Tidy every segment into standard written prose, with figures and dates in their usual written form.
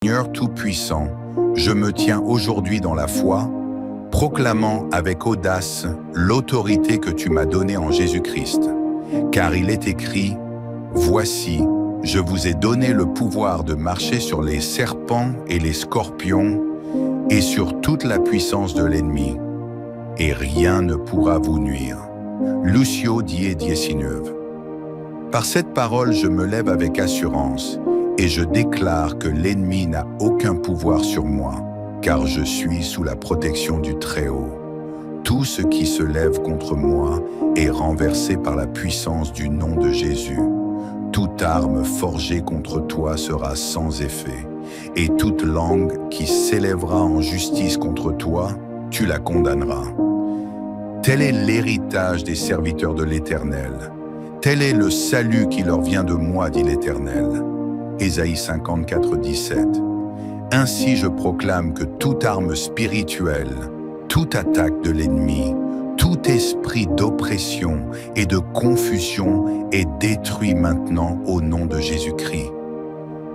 Seigneur Tout-Puissant, je me tiens aujourd'hui dans la foi, proclamant avec audace l'autorité que tu m'as donnée en Jésus-Christ. Car il est écrit, « Voici, je vous ai donné le pouvoir de marcher sur les serpents et les scorpions et sur toute la puissance de l'ennemi, et rien ne pourra vous nuire. » Lucio 10:19. Par cette parole, je me lève avec assurance et je déclare que l'ennemi n'a aucun pouvoir sur moi, car je suis sous la protection du Très-Haut. Tout ce qui se lève contre moi est renversé par la puissance du nom de Jésus. Toute arme forgée contre toi sera sans effet, et toute langue qui s'élèvera en justice contre toi, tu la condamneras. Tel est l'héritage des serviteurs de l'Éternel. Tel est le salut qui leur vient de moi, dit l'Éternel. Ésaïe 54:17. Ainsi je proclame que toute arme spirituelle, toute attaque de l'ennemi, tout esprit d'oppression et de confusion est détruit maintenant au nom de Jésus-Christ.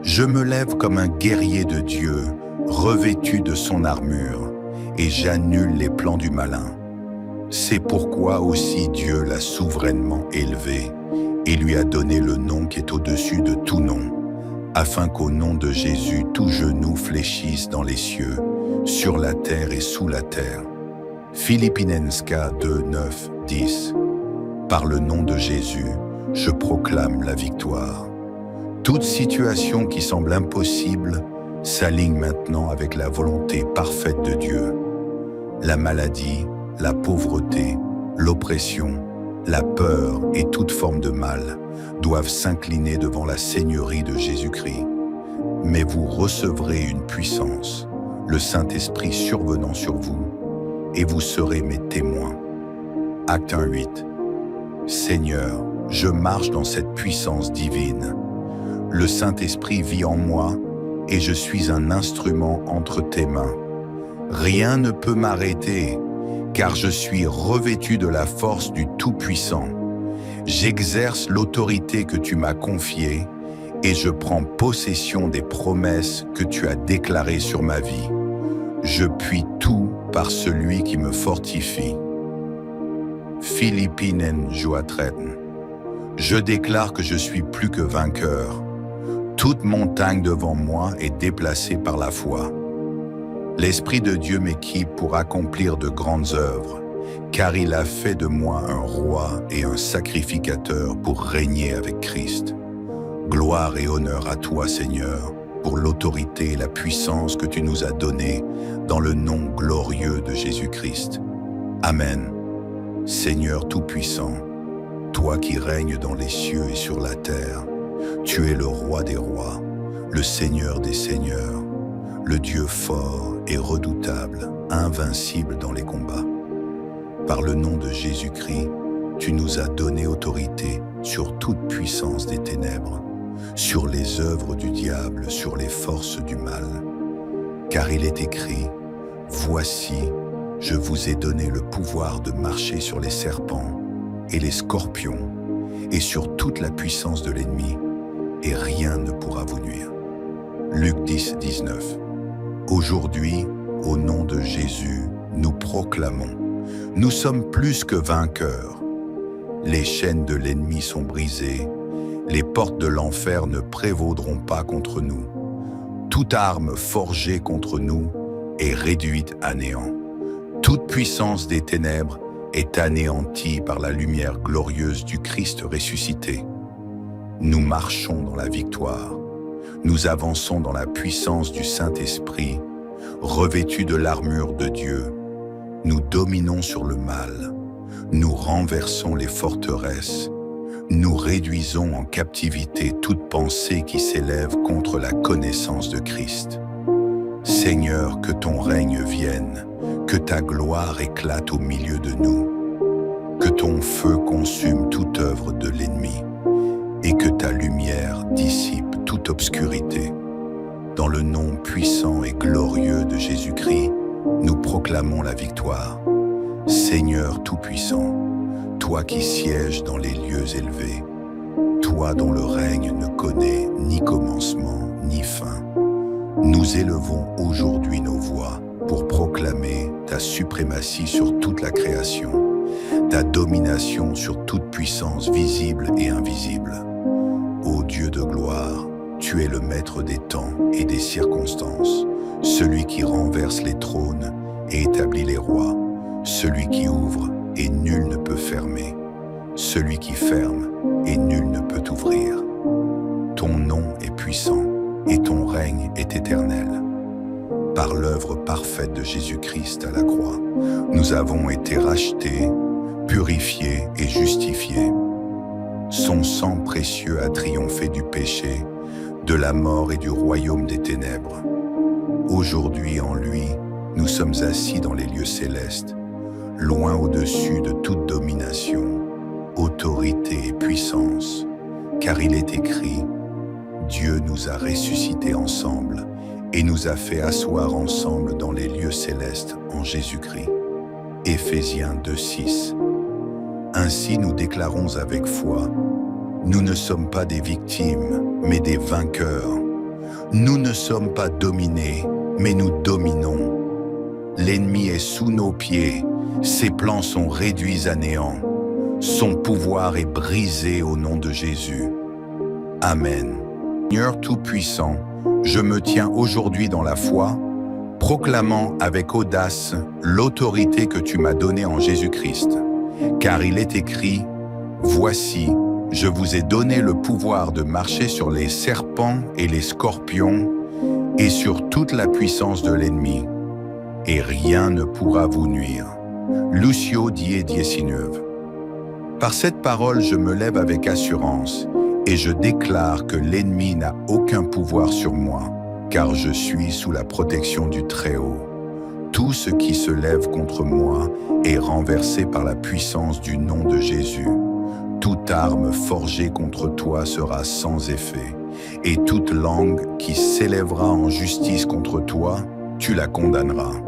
Je me lève comme un guerrier de Dieu, revêtu de son armure, et j'annule les plans du malin. C'est pourquoi aussi Dieu l'a souverainement élevé et lui a donné le nom qui est au-dessus de tout nom, afin qu'au nom de Jésus, tout genou fléchisse dans les cieux, sur la terre et sous la terre. Philippienska 2:9-10. Par le nom de Jésus, je proclame la victoire. Toute situation qui semble impossible s'aligne maintenant avec la volonté parfaite de Dieu. La maladie, la pauvreté, l'oppression, la peur et toute forme de mal doivent s'incliner devant la Seigneurie de Jésus-Christ. Mais vous recevrez une puissance, le Saint-Esprit survenant sur vous, et vous serez mes témoins. Acte 1:8. Seigneur, je marche dans cette puissance divine. Le Saint-Esprit vit en moi et je suis un instrument entre tes mains. Rien ne peut m'arrêter, car je suis revêtu de la force du Tout-Puissant. J'exerce l'autorité que tu m'as confiée et je prends possession des promesses que tu as déclarées sur ma vie. Je puis tout par celui qui me fortifie. Philippiens 2:13. Je déclare que je suis plus que vainqueur. Toute montagne devant moi est déplacée par la foi. L'Esprit de Dieu m'équipe pour accomplir de grandes œuvres, car il a fait de moi un roi et un sacrificateur pour régner avec Christ. Gloire et honneur à toi, Seigneur, pour l'autorité et la puissance que tu nous as données dans le nom glorieux de Jésus-Christ. Amen. Seigneur Tout-Puissant, toi qui règnes dans les cieux et sur la terre, tu es le roi des rois, le Seigneur des seigneurs, le Dieu fort et redoutable, invincible dans les combats. Par le nom de Jésus-Christ, tu nous as donné autorité sur toute puissance des ténèbres, sur les œuvres du diable, sur les forces du mal. Car il est écrit, « Voici, je vous ai donné le pouvoir de marcher sur les serpents et les scorpions et sur toute la puissance de l'ennemi, et rien ne pourra vous nuire. » Luc 10:19. Aujourd'hui, au nom de Jésus, nous proclamons, nous sommes plus que vainqueurs. Les chaînes de l'ennemi sont brisées, les portes de l'enfer ne prévaudront pas contre nous. Toute arme forgée contre nous est réduite à néant. Toute puissance des ténèbres est anéantie par la lumière glorieuse du Christ ressuscité. Nous marchons dans la victoire. Nous avançons dans la puissance du Saint-Esprit, revêtus de l'armure de Dieu. Nous dominons sur le mal. Nous renversons les forteresses. Nous réduisons en captivité toute pensée qui s'élève contre la connaissance de Christ. Seigneur, que ton règne vienne, que ta gloire éclate au milieu de nous, que ton feu consume toute œuvre de l'ennemi, et que ta lumière dissipe toute obscurité. Dans le nom puissant et glorieux de Jésus-Christ, nous proclamons la victoire. Seigneur Tout-Puissant, toi qui sièges dans les lieux élevés, toi dont le règne ne connaît ni commencement ni fin, Nous élevons aujourd'hui nos voix pour proclamer ta suprématie sur toute la création, ta domination sur toute puissance visible et invisible. Ô Dieu de gloire, tu es le maître des temps et des circonstances, celui qui renverse les trônes et établit les rois, celui qui ouvre et nul ne peut fermer, celui qui ferme et nul ne peut ouvrir. Ton nom est puissant et ton règne est éternel. Par l'œuvre parfaite de Jésus-Christ à la croix, nous avons été rachetés, purifiés et justifiés. Son sang précieux a triomphé du péché, de la mort et du royaume des ténèbres. Aujourd'hui en lui, nous sommes assis dans les lieux célestes, loin au-dessus de toute domination, autorité et puissance, car il est écrit, Dieu nous a ressuscités ensemble et nous a fait asseoir ensemble dans les lieux célestes en Jésus-Christ. Éphésiens 2:6. Ainsi nous déclarons avec foi, nous ne sommes pas des victimes, mais des vainqueurs. Nous ne sommes pas dominés, mais nous dominons. L'ennemi est sous nos pieds, ses plans sont réduits à néant. Son pouvoir est brisé au nom de Jésus. Amen. Seigneur Tout-Puissant, je me tiens aujourd'hui dans la foi, proclamant avec audace l'autorité que tu m'as donnée en Jésus-Christ. Car il est écrit, « Voici, je vous ai donné le pouvoir de marcher sur les serpents et les scorpions et sur toute la puissance de l'ennemi, et rien ne pourra vous nuire. » Lucio 10:19. Par cette parole, je me lève avec assurance et je déclare que l'ennemi n'a aucun pouvoir sur moi, car je suis sous la protection du Très-Haut. Tout ce qui se lève contre moi est renversé par la puissance du nom de Jésus. Toute arme forgée contre toi sera sans effet, et toute langue qui s'élèvera en justice contre toi, tu la condamneras.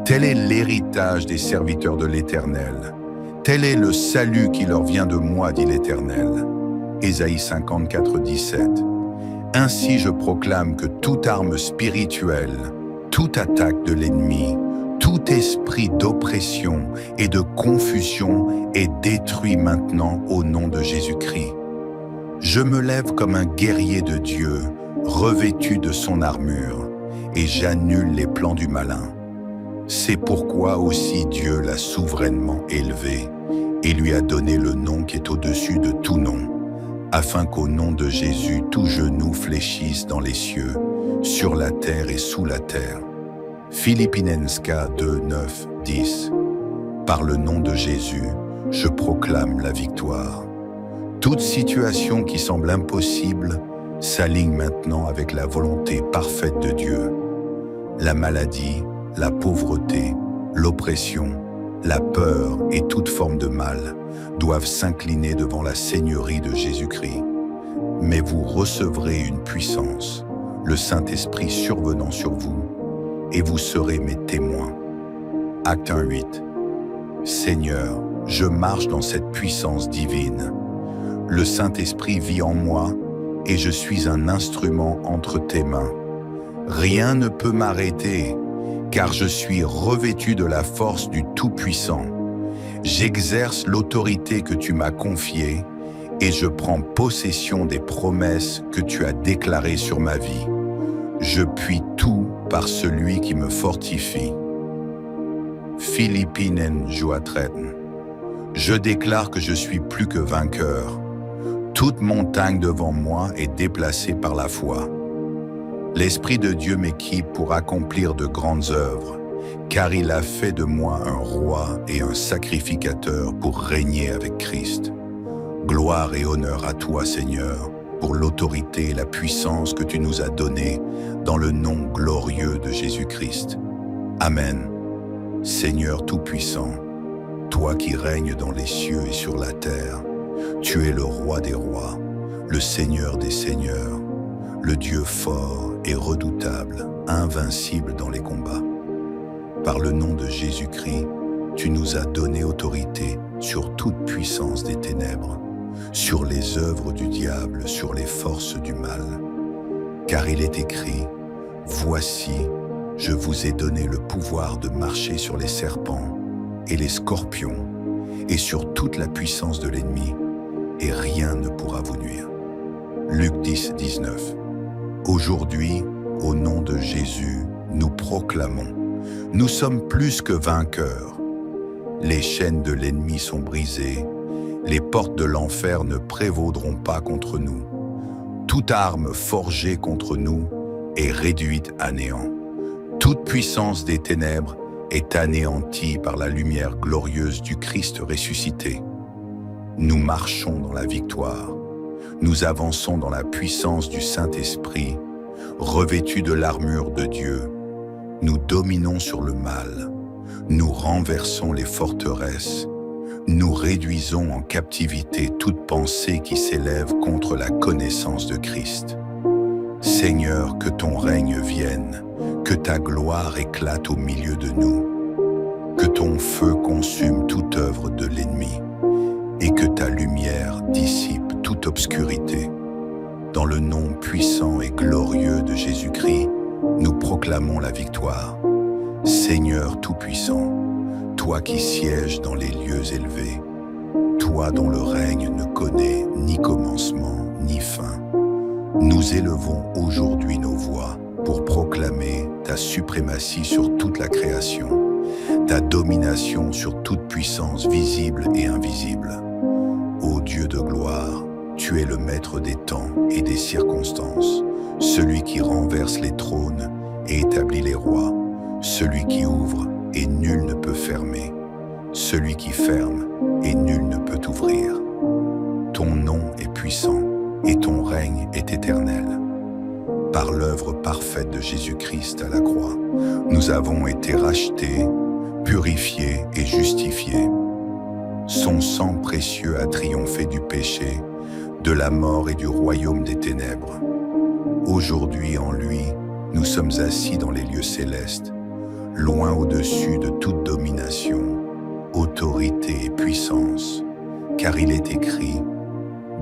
Tel est l'héritage des serviteurs de l'Éternel. Tel est le salut qui leur vient de moi, dit l'Éternel. Ésaïe 54:17. Ainsi je proclame que toute arme spirituelle, toute attaque de l'ennemi, tout esprit d'oppression et de confusion est détruit maintenant au nom de Jésus-Christ. Je me lève comme un guerrier de Dieu, revêtu de son armure, et j'annule les plans du malin. C'est pourquoi aussi Dieu l'a souverainement élevé et lui a donné le nom qui est au-dessus de tout nom, afin qu'au nom de Jésus, tout genou fléchisse dans les cieux, sur la terre et sous la terre. Philippienska 2:9-10. Par le nom de Jésus, je proclame la victoire. Toute situation qui semble impossible s'aligne maintenant avec la volonté parfaite de Dieu. La maladie, la pauvreté, l'oppression, la peur et toute forme de mal doivent s'incliner devant la Seigneurie de Jésus-Christ. Mais vous recevrez une puissance, le Saint-Esprit survenant sur vous, et vous serez mes témoins. Acte 1:8. Seigneur, je marche dans cette puissance divine. Le Saint-Esprit vit en moi et je suis un instrument entre tes mains. Rien ne peut m'arrêter, car je suis revêtu de la force du Tout-Puissant. J'exerce l'autorité que tu m'as confiée et je prends possession des promesses que tu as déclarées sur ma vie. Je puis tout par celui qui me fortifie. Philippinen 2:13. Je déclare que je suis plus que vainqueur. Toute montagne devant moi est déplacée par la foi. L'Esprit de Dieu m'équipe pour accomplir de grandes œuvres, car il a fait de moi un roi et un sacrificateur pour régner avec Christ. Gloire et honneur à toi, Seigneur, pour l'autorité et la puissance que tu nous as données dans le nom glorieux de Jésus-Christ. Amen. Seigneur Tout-Puissant, toi qui règnes dans les cieux et sur la terre, tu es le roi des rois, le Seigneur des seigneurs, le Dieu fort et redoutable, invincible dans les combats. Par le nom de Jésus-Christ, tu nous as donné autorité sur toute puissance des ténèbres, sur les œuvres du diable, sur les forces du mal. Car il est écrit, Voici, je vous ai donné le pouvoir de marcher sur les serpents et les scorpions et sur toute la puissance de l'ennemi, et rien ne pourra vous nuire. Luc 10, 19. Aujourd'hui, au nom de Jésus, nous proclamons, nous sommes plus que vainqueurs. Les chaînes de l'ennemi sont brisées, les portes de l'enfer ne prévaudront pas contre nous. Toute arme forgée contre nous est réduite à néant. Toute puissance des ténèbres est anéantie par la lumière glorieuse du Christ ressuscité. Nous marchons dans la victoire. Nous avançons dans la puissance du Saint-Esprit, revêtus de l'armure de Dieu. Nous dominons sur le mal. Nous renversons les forteresses. Nous réduisons en captivité toute pensée qui s'élève contre la connaissance de Christ. Seigneur, que ton règne vienne, que ta gloire éclate au milieu de nous, que ton feu consume toute œuvre de l'ennemi et que ta lumière dissipe toute obscurité. Dans le nom puissant et glorieux de Jésus-Christ, nous proclamons la victoire. Seigneur Tout-Puissant, toi qui sièges dans les lieux élevés, toi dont le règne ne connaît ni commencement ni fin, nous élevons aujourd'hui nos voix pour proclamer ta suprématie sur toute la création, ta domination sur toute puissance visible et invisible. Ô Dieu de gloire, tu es le maître des temps et des circonstances, celui qui renverse les trônes et établit les rois, celui qui ouvre et nul ne peut fermer, celui qui ferme et nul ne peut ouvrir. Ton nom est puissant et ton règne est éternel. Par l'œuvre parfaite de Jésus-Christ à la croix, nous avons été rachetés, purifiés et justifiés. Son sang précieux a triomphé du péché, de la mort et du royaume des ténèbres. Aujourd'hui, en lui, nous sommes assis dans les lieux célestes, loin au-dessus de toute domination, autorité et puissance, car il est écrit,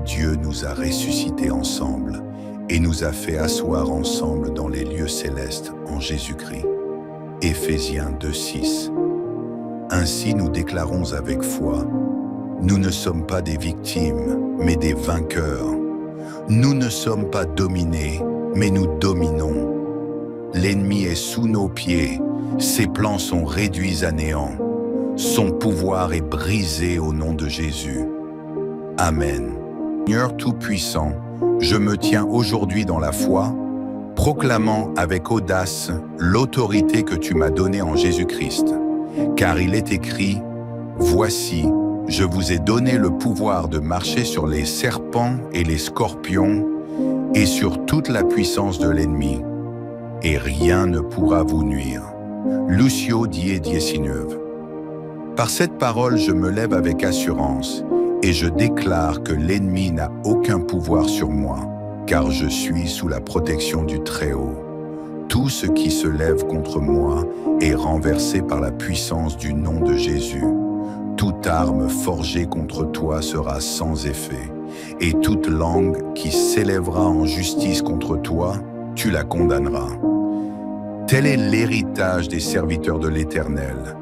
Dieu nous a ressuscités ensemble et nous a fait asseoir ensemble dans les lieux célestes en Jésus-Christ. Éphésiens 2:6. Ainsi nous déclarons avec foi, nous ne sommes pas des victimes, mais des vainqueurs. Nous ne sommes pas dominés, mais nous dominons. L'ennemi est sous nos pieds, ses plans sont réduits à néant. Son pouvoir est brisé au nom de Jésus. Amen. Seigneur Tout-Puissant, je me tiens aujourd'hui dans la foi, proclamant avec audace l'autorité que tu m'as donnée en Jésus-Christ. Car il est écrit, voici, je vous ai donné le pouvoir de marcher sur les serpents et les scorpions et sur toute la puissance de l'ennemi, et rien ne pourra vous nuire. Lucio 10:19. Par cette parole, je me lève avec assurance et je déclare que l'ennemi n'a aucun pouvoir sur moi, car je suis sous la protection du Très-Haut. Tout ce qui se lève contre moi est renversé par la puissance du nom de Jésus. Toute arme forgée contre toi sera sans effet, et toute langue qui s'élèvera en justice contre toi, tu la condamneras. Tel est l'héritage des serviteurs de l'Éternel.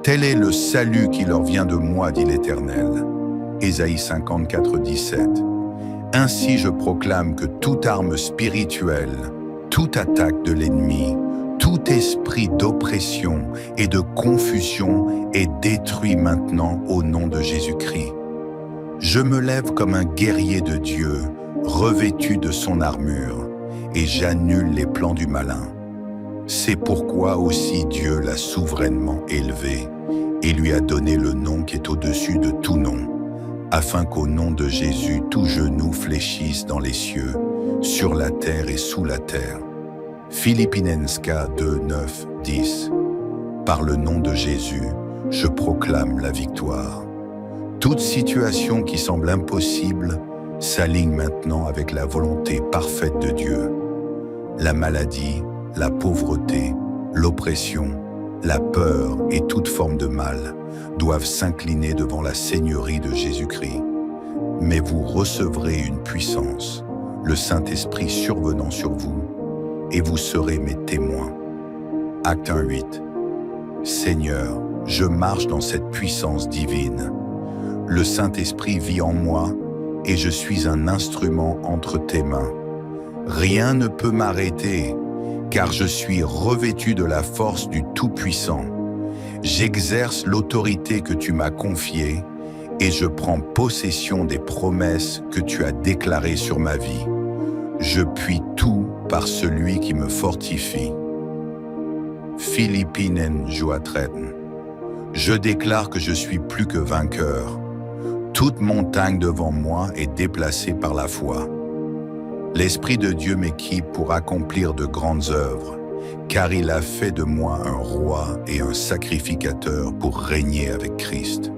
Tel est le salut qui leur vient de moi, dit l'Éternel. Ésaïe 54:17. Ainsi je proclame que toute arme spirituelle, toute attaque de l'ennemi, tout esprit d'oppression et de confusion est détruit maintenant au nom de Jésus-Christ. Je me lève comme un guerrier de Dieu, revêtu de son armure, et j'annule les plans du malin. C'est pourquoi aussi Dieu l'a souverainement élevé et lui a donné le nom qui est au-dessus de tout nom, afin qu'au nom de Jésus, tout genou fléchisse dans les cieux, sur la terre et sous la terre. Philippienska 2:9-10. Par le nom de Jésus, je proclame la victoire. Toute situation qui semble impossible s'aligne maintenant avec la volonté parfaite de Dieu. La maladie, la pauvreté, l'oppression, la peur et toute forme de mal doivent s'incliner devant la Seigneurie de Jésus-Christ. Mais vous recevrez une puissance, le Saint-Esprit survenant sur vous, et vous serez mes témoins. Acte 1:8. Seigneur, je marche dans cette puissance divine. Le Saint-Esprit vit en moi et je suis un instrument entre tes mains. Rien ne peut m'arrêter, car je suis revêtu de la force du Tout-Puissant. J'exerce l'autorité que tu m'as confiée et je prends possession des promesses que tu as déclarées sur ma vie. Je puis tout par celui qui me fortifie. Philippinen 2:13. Je déclare que je suis plus que vainqueur. Toute montagne devant moi est déplacée par la foi. L'Esprit de Dieu m'équipe pour accomplir de grandes œuvres, car il a fait de moi un roi et un sacrificateur pour régner avec Christ.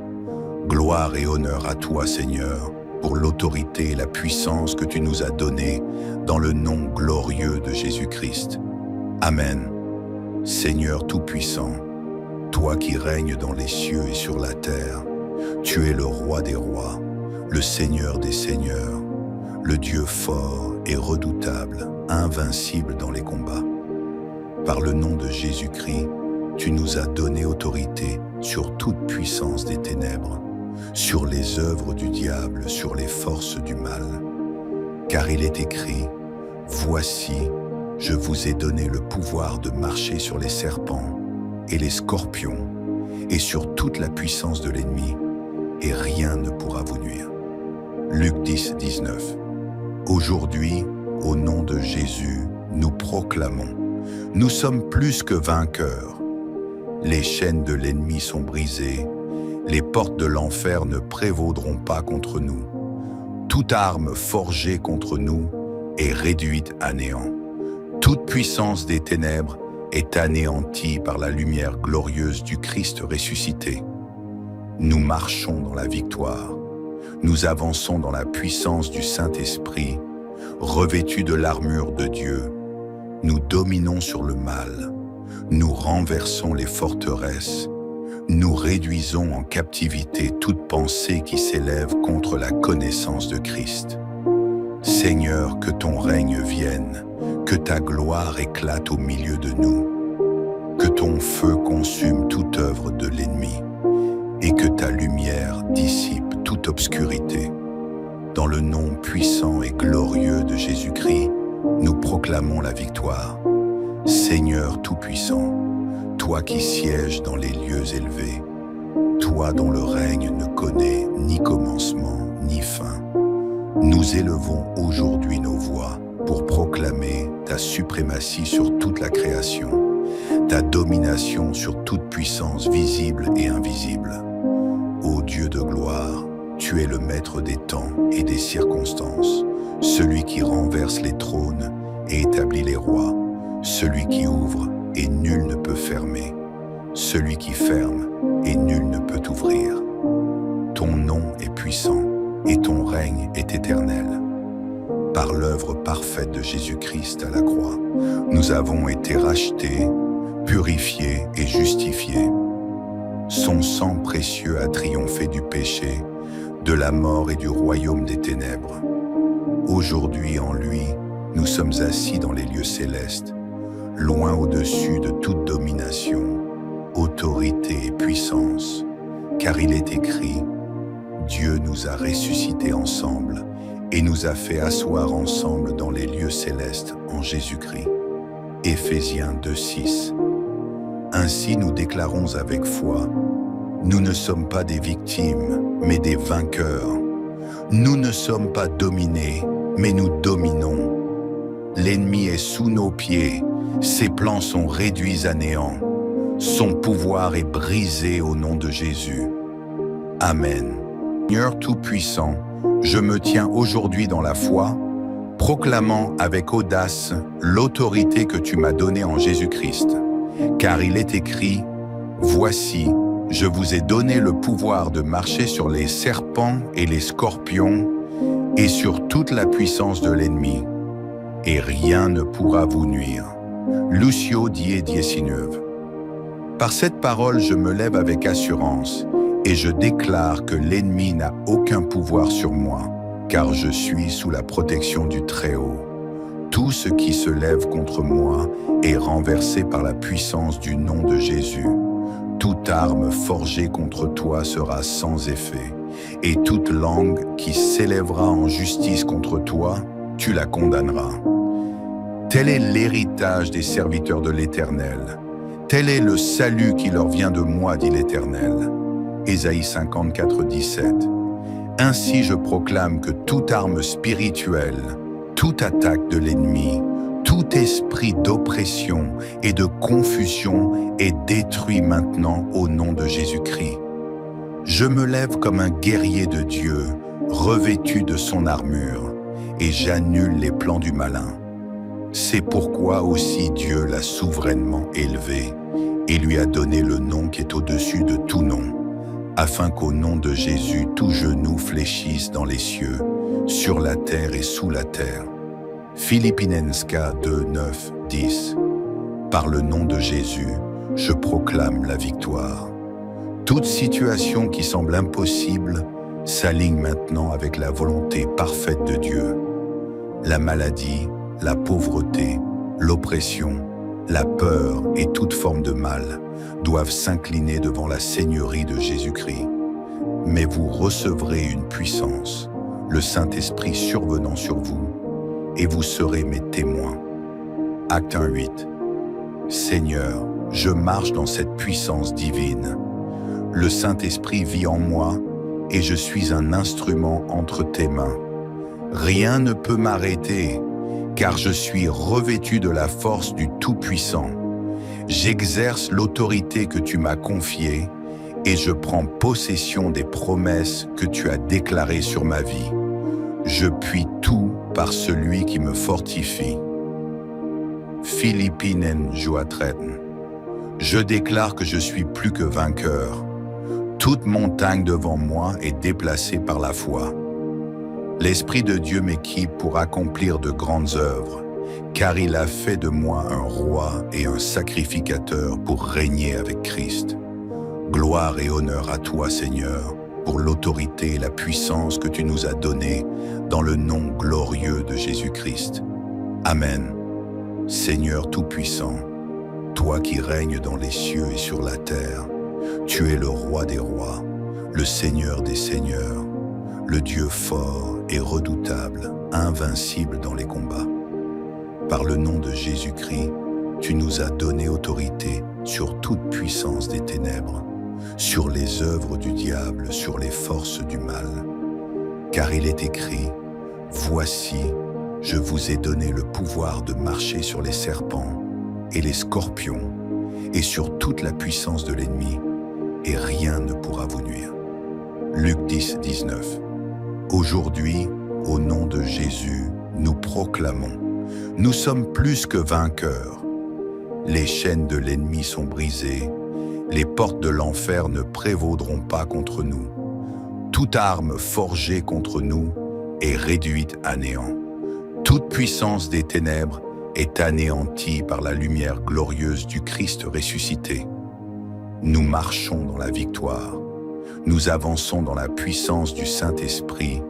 Gloire et honneur à toi, Seigneur, pour l'autorité et la puissance que tu nous as données dans le nom glorieux de Jésus-Christ. Amen. Seigneur Tout-Puissant, toi qui règnes dans les cieux et sur la terre, tu es le roi des rois, le Seigneur des seigneurs, le Dieu fort et redoutable, invincible dans les combats. Par le nom de Jésus-Christ, tu nous as donné autorité sur toute puissance des ténèbres, sur les œuvres du diable, sur les forces du mal. Car il est écrit, « Voici, je vous ai donné le pouvoir de marcher sur les serpents et les scorpions et sur toute la puissance de l'ennemi, et rien ne pourra vous nuire. » Luc 10:19. Aujourd'hui, au nom de Jésus, nous proclamons, nous sommes plus que vainqueurs. Les chaînes de l'ennemi sont brisées, les portes de l'enfer ne prévaudront pas contre nous. Toute arme forgée contre nous est réduite à néant. Toute puissance des ténèbres est anéantie par la lumière glorieuse du Christ ressuscité. Nous marchons dans la victoire. Nous avançons dans la puissance du Saint-Esprit, revêtus de l'armure de Dieu. Nous dominons sur le mal. Nous renversons les forteresses. Nous réduisons en captivité toute pensée qui s'élève contre la connaissance de Christ. Seigneur, que ton règne vienne, que ta gloire éclate au milieu de nous, que ton feu consume toute œuvre de l'ennemi, et que ta lumière dissipe toute obscurité. Dans le nom puissant et glorieux de Jésus-Christ, nous proclamons la victoire. Seigneur Tout-Puissant, toi qui sièges dans les lieux élevés, toi dont le règne ne connaît ni commencement ni fin, nous élevons aujourd'hui nos voix pour proclamer ta suprématie sur toute la création, ta domination sur toute puissance visible et invisible. Ô Dieu de gloire, tu es le maître des temps et des circonstances, celui qui renverse les trônes et établit les rois, celui qui ouvre et nul ne peut fermer, celui qui ferme et nul ne peut ouvrir. Ton nom est puissant et ton règne est éternel. Par l'œuvre parfaite de Jésus-Christ à la croix, nous avons été rachetés, purifiés et justifiés. Son sang précieux a triomphé du péché, de la mort et du royaume des ténèbres. Aujourd'hui, en lui, nous sommes assis dans les lieux célestes, loin au-dessus de toute domination, autorité et puissance, car il est écrit, Dieu nous a ressuscités ensemble et nous a fait asseoir ensemble dans les lieux célestes en Jésus-Christ. Éphésiens 2:6. Ainsi nous déclarons avec foi, nous ne sommes pas des victimes, mais des vainqueurs. Nous ne sommes pas dominés, mais nous dominons. L'ennemi est sous nos pieds, ses plans sont réduits à néant. Son pouvoir est brisé au nom de Jésus. Amen. Seigneur Tout-Puissant, je me tiens aujourd'hui dans la foi, proclamant avec audace l'autorité que tu m'as donnée en Jésus-Christ. Car il est écrit, « Voici, je vous ai donné le pouvoir de marcher sur les serpents et les scorpions et sur toute la puissance de l'ennemi, et rien ne pourra vous nuire. » Lucio 10:19. Par cette parole, je me lève avec assurance et je déclare que l'ennemi n'a aucun pouvoir sur moi, car je suis sous la protection du Très-Haut. Tout ce qui se lève contre moi est renversé par la puissance du nom de Jésus. Toute arme forgée contre toi sera sans effet, et toute langue qui s'élèvera en justice contre toi, tu la condamneras. Tel est l'héritage des serviteurs de l'Éternel. Tel est le salut qui leur vient de moi, dit l'Éternel. Ésaïe 54, 17. Ainsi je proclame que toute arme spirituelle, toute attaque de l'ennemi, tout esprit d'oppression et de confusion est détruit maintenant au nom de Jésus-Christ. Je me lève comme un guerrier de Dieu, revêtu de son armure, et j'annule les plans du malin. C'est pourquoi aussi Dieu l'a souverainement élevé et lui a donné le nom qui est au-dessus de tout nom, afin qu'au nom de Jésus tout genou fléchisse dans les cieux, sur la terre et sous la terre. Philippienska 2, 9, 10. Par le nom de Jésus, je proclame la victoire. Toute situation qui semble impossible s'aligne maintenant avec la volonté parfaite de Dieu. La maladie, la pauvreté, l'oppression, la peur et toute forme de mal doivent s'incliner devant la seigneurie de Jésus-Christ. Mais vous recevrez une puissance, le Saint-Esprit survenant sur vous, et vous serez mes témoins. Acte 1:8. Seigneur, je marche dans cette puissance divine. Le Saint-Esprit vit en moi et je suis un instrument entre tes mains. Rien ne peut m'arrêter, car je suis revêtu de la force du Tout-Puissant. J'exerce l'autorité que tu m'as confiée et je prends possession des promesses que tu as déclarées sur ma vie. Je puis tout par celui qui me fortifie. Philippinen 13. Je déclare que je suis plus que vainqueur. Toute montagne devant moi est déplacée par la foi. L'Esprit de Dieu m'équipe pour accomplir de grandes œuvres, car il a fait de moi un roi et un sacrificateur pour régner avec Christ. Gloire et honneur à toi, Seigneur, pour l'autorité et la puissance que tu nous as données dans le nom glorieux de Jésus-Christ. Amen. Seigneur Tout-Puissant, toi qui règnes dans les cieux et sur la terre, tu es le roi des rois, le Seigneur des seigneurs, le Dieu fort et redoutable, invincible dans les combats. Par le nom de Jésus-Christ, tu nous as donné autorité sur toute puissance des ténèbres, sur les œuvres du diable, sur les forces du mal. Car il est écrit, « Voici, je vous ai donné le pouvoir de marcher sur les serpents et les scorpions et sur toute la puissance de l'ennemi, et rien ne pourra vous nuire. » Luc 10, 19. Aujourd'hui, au nom de Jésus, nous proclamons, nous sommes plus que vainqueurs. Les chaînes de l'ennemi sont brisées, les portes de l'enfer ne prévaudront pas contre nous. Toute arme forgée contre nous est réduite à néant. Toute puissance des ténèbres est anéantie par la lumière glorieuse du Christ ressuscité. Nous marchons dans la victoire. Nous avançons dans la puissance du Saint-Esprit,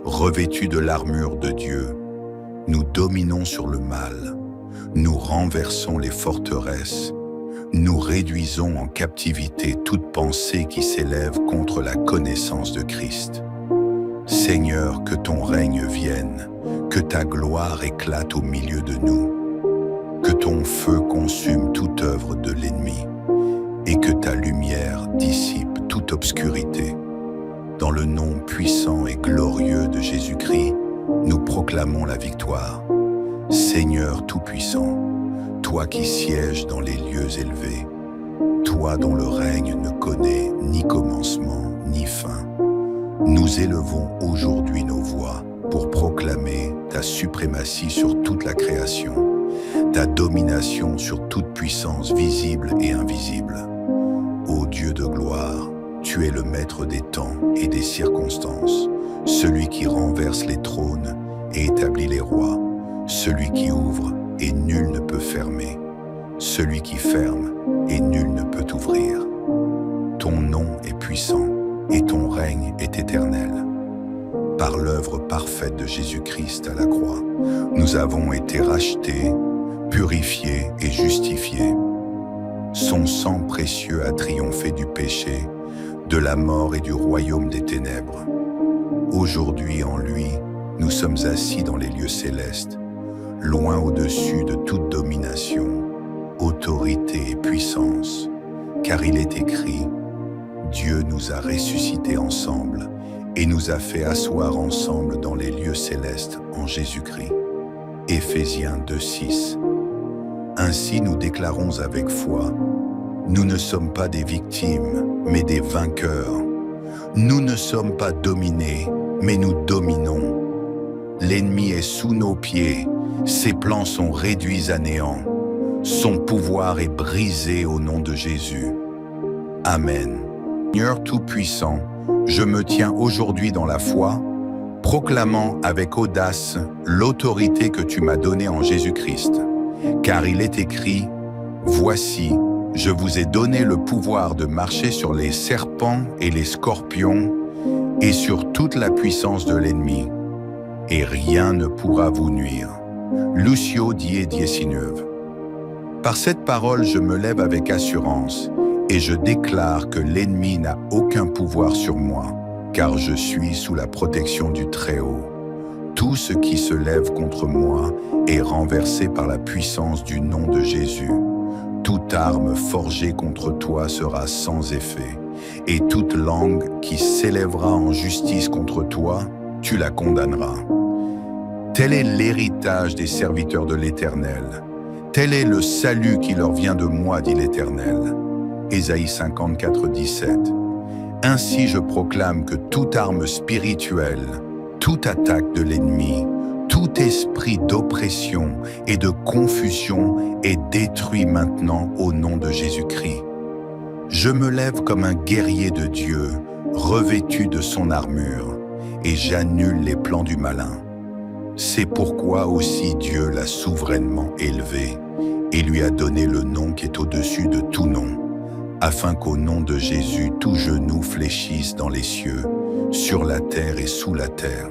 revêtus de l'armure de Dieu. Nous dominons sur le mal. Nous renversons les forteresses. Nous réduisons en captivité toute pensée qui s'élève contre la connaissance de Christ. Seigneur, que ton règne vienne, que ta gloire éclate au milieu de nous, que ton feu consume toute œuvre de l'ennemi et que ta lumière dissipe toute obscurité. Dans le nom puissant et glorieux de Jésus-Christ, nous proclamons la victoire. Seigneur Tout-Puissant, toi qui sièges dans les lieux élevés, toi dont le règne ne connaît ni commencement ni fin, nous élevons aujourd'hui nos voix pour proclamer ta suprématie sur toute la création, ta domination sur toute puissance visible et invisible. Ô Dieu de gloire, tu es le maître des temps et des circonstances, celui qui renverse les trônes et établit les rois, celui qui ouvre et nul ne peut fermer, celui qui ferme et nul ne peut ouvrir. Ton nom est puissant et ton règne est éternel. Par l'œuvre parfaite de Jésus-Christ à la croix, nous avons été rachetés, purifiés et justifiés. Son sang précieux a triomphé du péché, de la mort et du royaume des ténèbres. Aujourd'hui, en lui, nous sommes assis dans les lieux célestes, loin au-dessus de toute domination, autorité et puissance, car il est écrit, Dieu nous a ressuscités ensemble et nous a fait asseoir ensemble dans les lieux célestes en Jésus-Christ. Éphésiens 2:6. Ainsi nous déclarons avec foi, nous ne sommes pas des victimes, mais des vainqueurs. Nous ne sommes pas dominés, mais nous dominons. L'ennemi est sous nos pieds, ses plans sont réduits à néant. Son pouvoir est brisé au nom de Jésus. Amen. Seigneur Tout-Puissant, je me tiens aujourd'hui dans la foi, proclamant avec audace l'autorité que tu m'as donnée en Jésus-Christ. Car il est écrit, « Voici, je vous ai donné le pouvoir de marcher sur les serpents et les scorpions et sur toute la puissance de l'ennemi, et rien ne pourra vous nuire. » Lucio 10:19. Par cette parole, je me lève avec assurance et je déclare que l'ennemi n'a aucun pouvoir sur moi, car je suis sous la protection du Très-Haut. Tout ce qui se lève contre moi est renversé par la puissance du nom de Jésus. Toute arme forgée contre toi sera sans effet, et toute langue qui s'élèvera en justice contre toi, tu la condamneras. Tel est l'héritage des serviteurs de l'Éternel. Tel est le salut qui leur vient de moi, dit l'Éternel. Ésaïe 54:17. Ainsi je proclame que toute arme spirituelle, toute attaque de l'ennemi, tout esprit d'oppression et de confusion est détruit maintenant au nom de Jésus-Christ. Je me lève comme un guerrier de Dieu, revêtu de son armure, et j'annule les plans du malin. C'est pourquoi aussi Dieu l'a souverainement élevé et lui a donné le nom qui est au-dessus de tout nom, afin qu'au nom de Jésus tout genou fléchisse dans les cieux, sur la terre et sous la terre.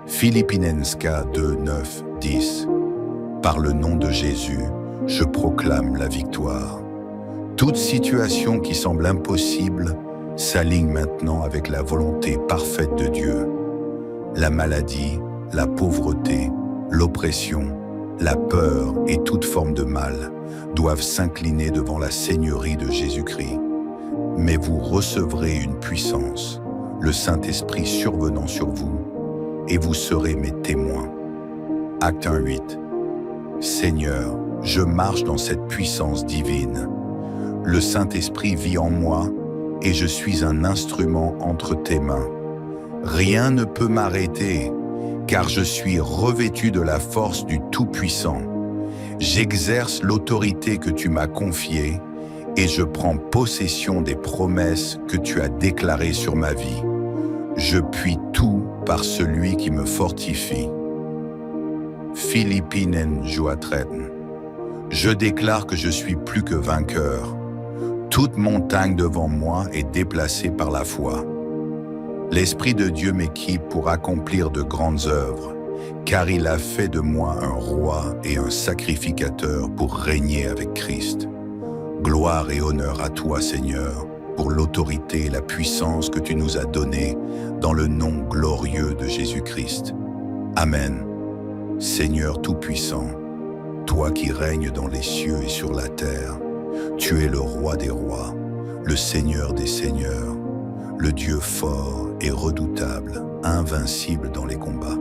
Philippienska 2:9-10. Par le nom de Jésus, je proclame la victoire. Toute situation qui semble impossible s'aligne maintenant avec la volonté parfaite de Dieu. La maladie, la pauvreté, l'oppression, la peur et toute forme de mal doivent s'incliner devant la Seigneurie de Jésus-Christ. Mais vous recevrez une puissance, le Saint-Esprit survenant sur vous, et vous serez mes témoins. Acte 1:8. Seigneur, je marche dans cette puissance divine. Le Saint-Esprit vit en moi et je suis un instrument entre tes mains. Rien ne peut m'arrêter, car je suis revêtu de la force du Tout-Puissant. J'exerce l'autorité que tu m'as confiée et je prends possession des promesses que tu as déclarées sur ma vie. Je puis tout par celui qui me fortifie. Philippinen 2:13. Je déclare que je suis plus que vainqueur. Toute montagne devant moi est déplacée par la foi. L'Esprit de Dieu m'équipe pour accomplir de grandes œuvres, car il a fait de moi un roi et un sacrificateur pour régner avec Christ. Gloire et honneur à toi, Seigneur, pour l'autorité et la puissance que tu nous as données dans le nom glorieux de Jésus-Christ. Amen. Seigneur Tout-Puissant, toi qui règnes dans les cieux et sur la terre, tu es le roi des rois, le Seigneur des seigneurs, le Dieu fort et redoutable, invincible dans les combats.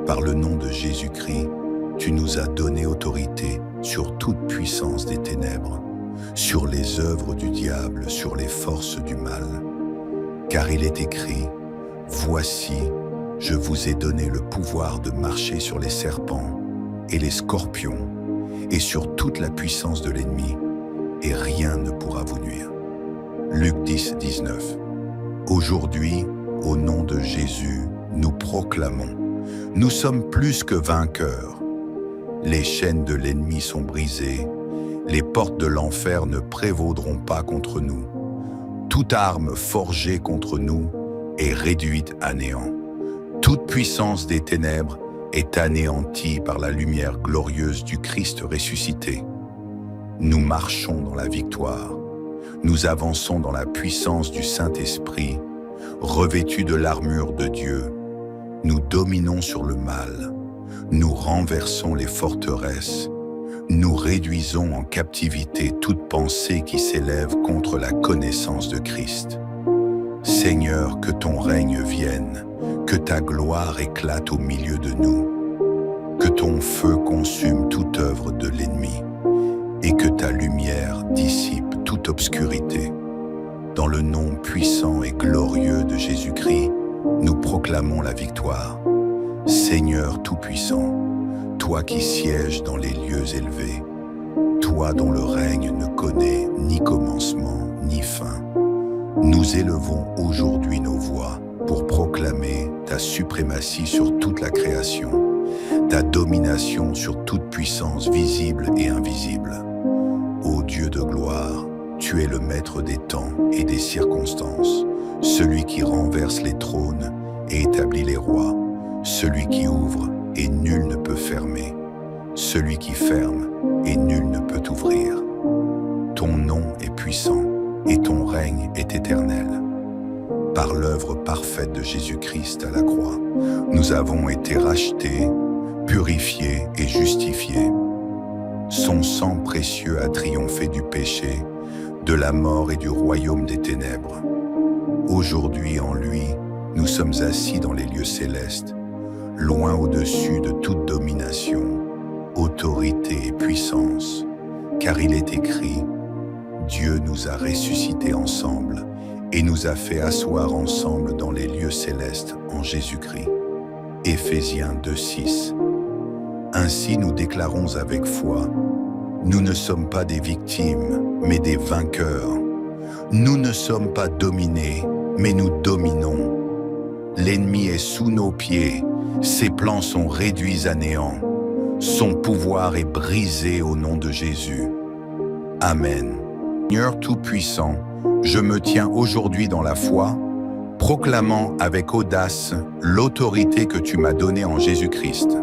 Par le nom de Jésus-Christ, tu nous as donné autorité sur toute puissance des ténèbres, sur les œuvres du diable, sur les forces du mal. Car il est écrit, « Voici, je vous ai donné le pouvoir de marcher sur les serpents et les scorpions et sur toute la puissance de l'ennemi, et rien ne pourra vous nuire. » Luc 10:19. Aujourd'hui, au nom de Jésus, nous proclamons, nous sommes plus que vainqueurs. Les chaînes de l'ennemi sont brisées, les portes de l'enfer ne prévaudront pas contre nous. Toute arme forgée contre nous est réduite à néant. Toute puissance des ténèbres est anéantie par la lumière glorieuse du Christ ressuscité. Nous marchons dans la victoire. Nous avançons dans la puissance du Saint-Esprit, revêtus de l'armure de Dieu. Nous dominons sur le mal. Nous renversons les forteresses. Nous réduisons en captivité toute pensée qui s'élève contre la connaissance de Christ. Seigneur, que ton règne vienne, que ta gloire éclate au milieu de nous, que ton feu consume toute œuvre de l'ennemi et que ta lumière dissipe toute obscurité. Dans le nom puissant et glorieux de Jésus-Christ, nous proclamons la victoire. Seigneur Tout-Puissant, toi qui sièges dans les lieux élevés, toi dont le règne ne connaît ni commencement ni fin, nous élevons aujourd'hui nos voix pour proclamer ta suprématie sur toute la création, ta domination sur toute puissance visible et invisible. Ô Dieu de gloire, tu es le maître des temps et des circonstances, celui qui renverse les trônes et établit les rois, celui qui ouvre et nul ne peut fermer, celui qui ferme et nul ne peut ouvrir. Ton nom est puissant et ton règne est éternel. Par l'œuvre parfaite de Jésus-Christ à la croix, nous avons été rachetés, purifiés et justifiés. Son sang précieux a triomphé du péché, de la mort et du royaume des ténèbres. Aujourd'hui, en lui, nous sommes assis dans les lieux célestes, loin au-dessus de toute domination, autorité et puissance, car il est écrit, Dieu nous a ressuscités ensemble et nous a fait asseoir ensemble dans les lieux célestes en Jésus-Christ. Éphésiens 2:6. Ainsi nous déclarons avec foi, nous ne sommes pas des victimes, mais des vainqueurs. Nous ne sommes pas dominés, mais nous dominons. L'ennemi est sous nos pieds, ses plans sont réduits à néant. Son pouvoir est brisé au nom de Jésus. Amen. Seigneur Tout-Puissant, je me tiens aujourd'hui dans la foi, proclamant avec audace l'autorité que tu m'as donnée en Jésus-Christ.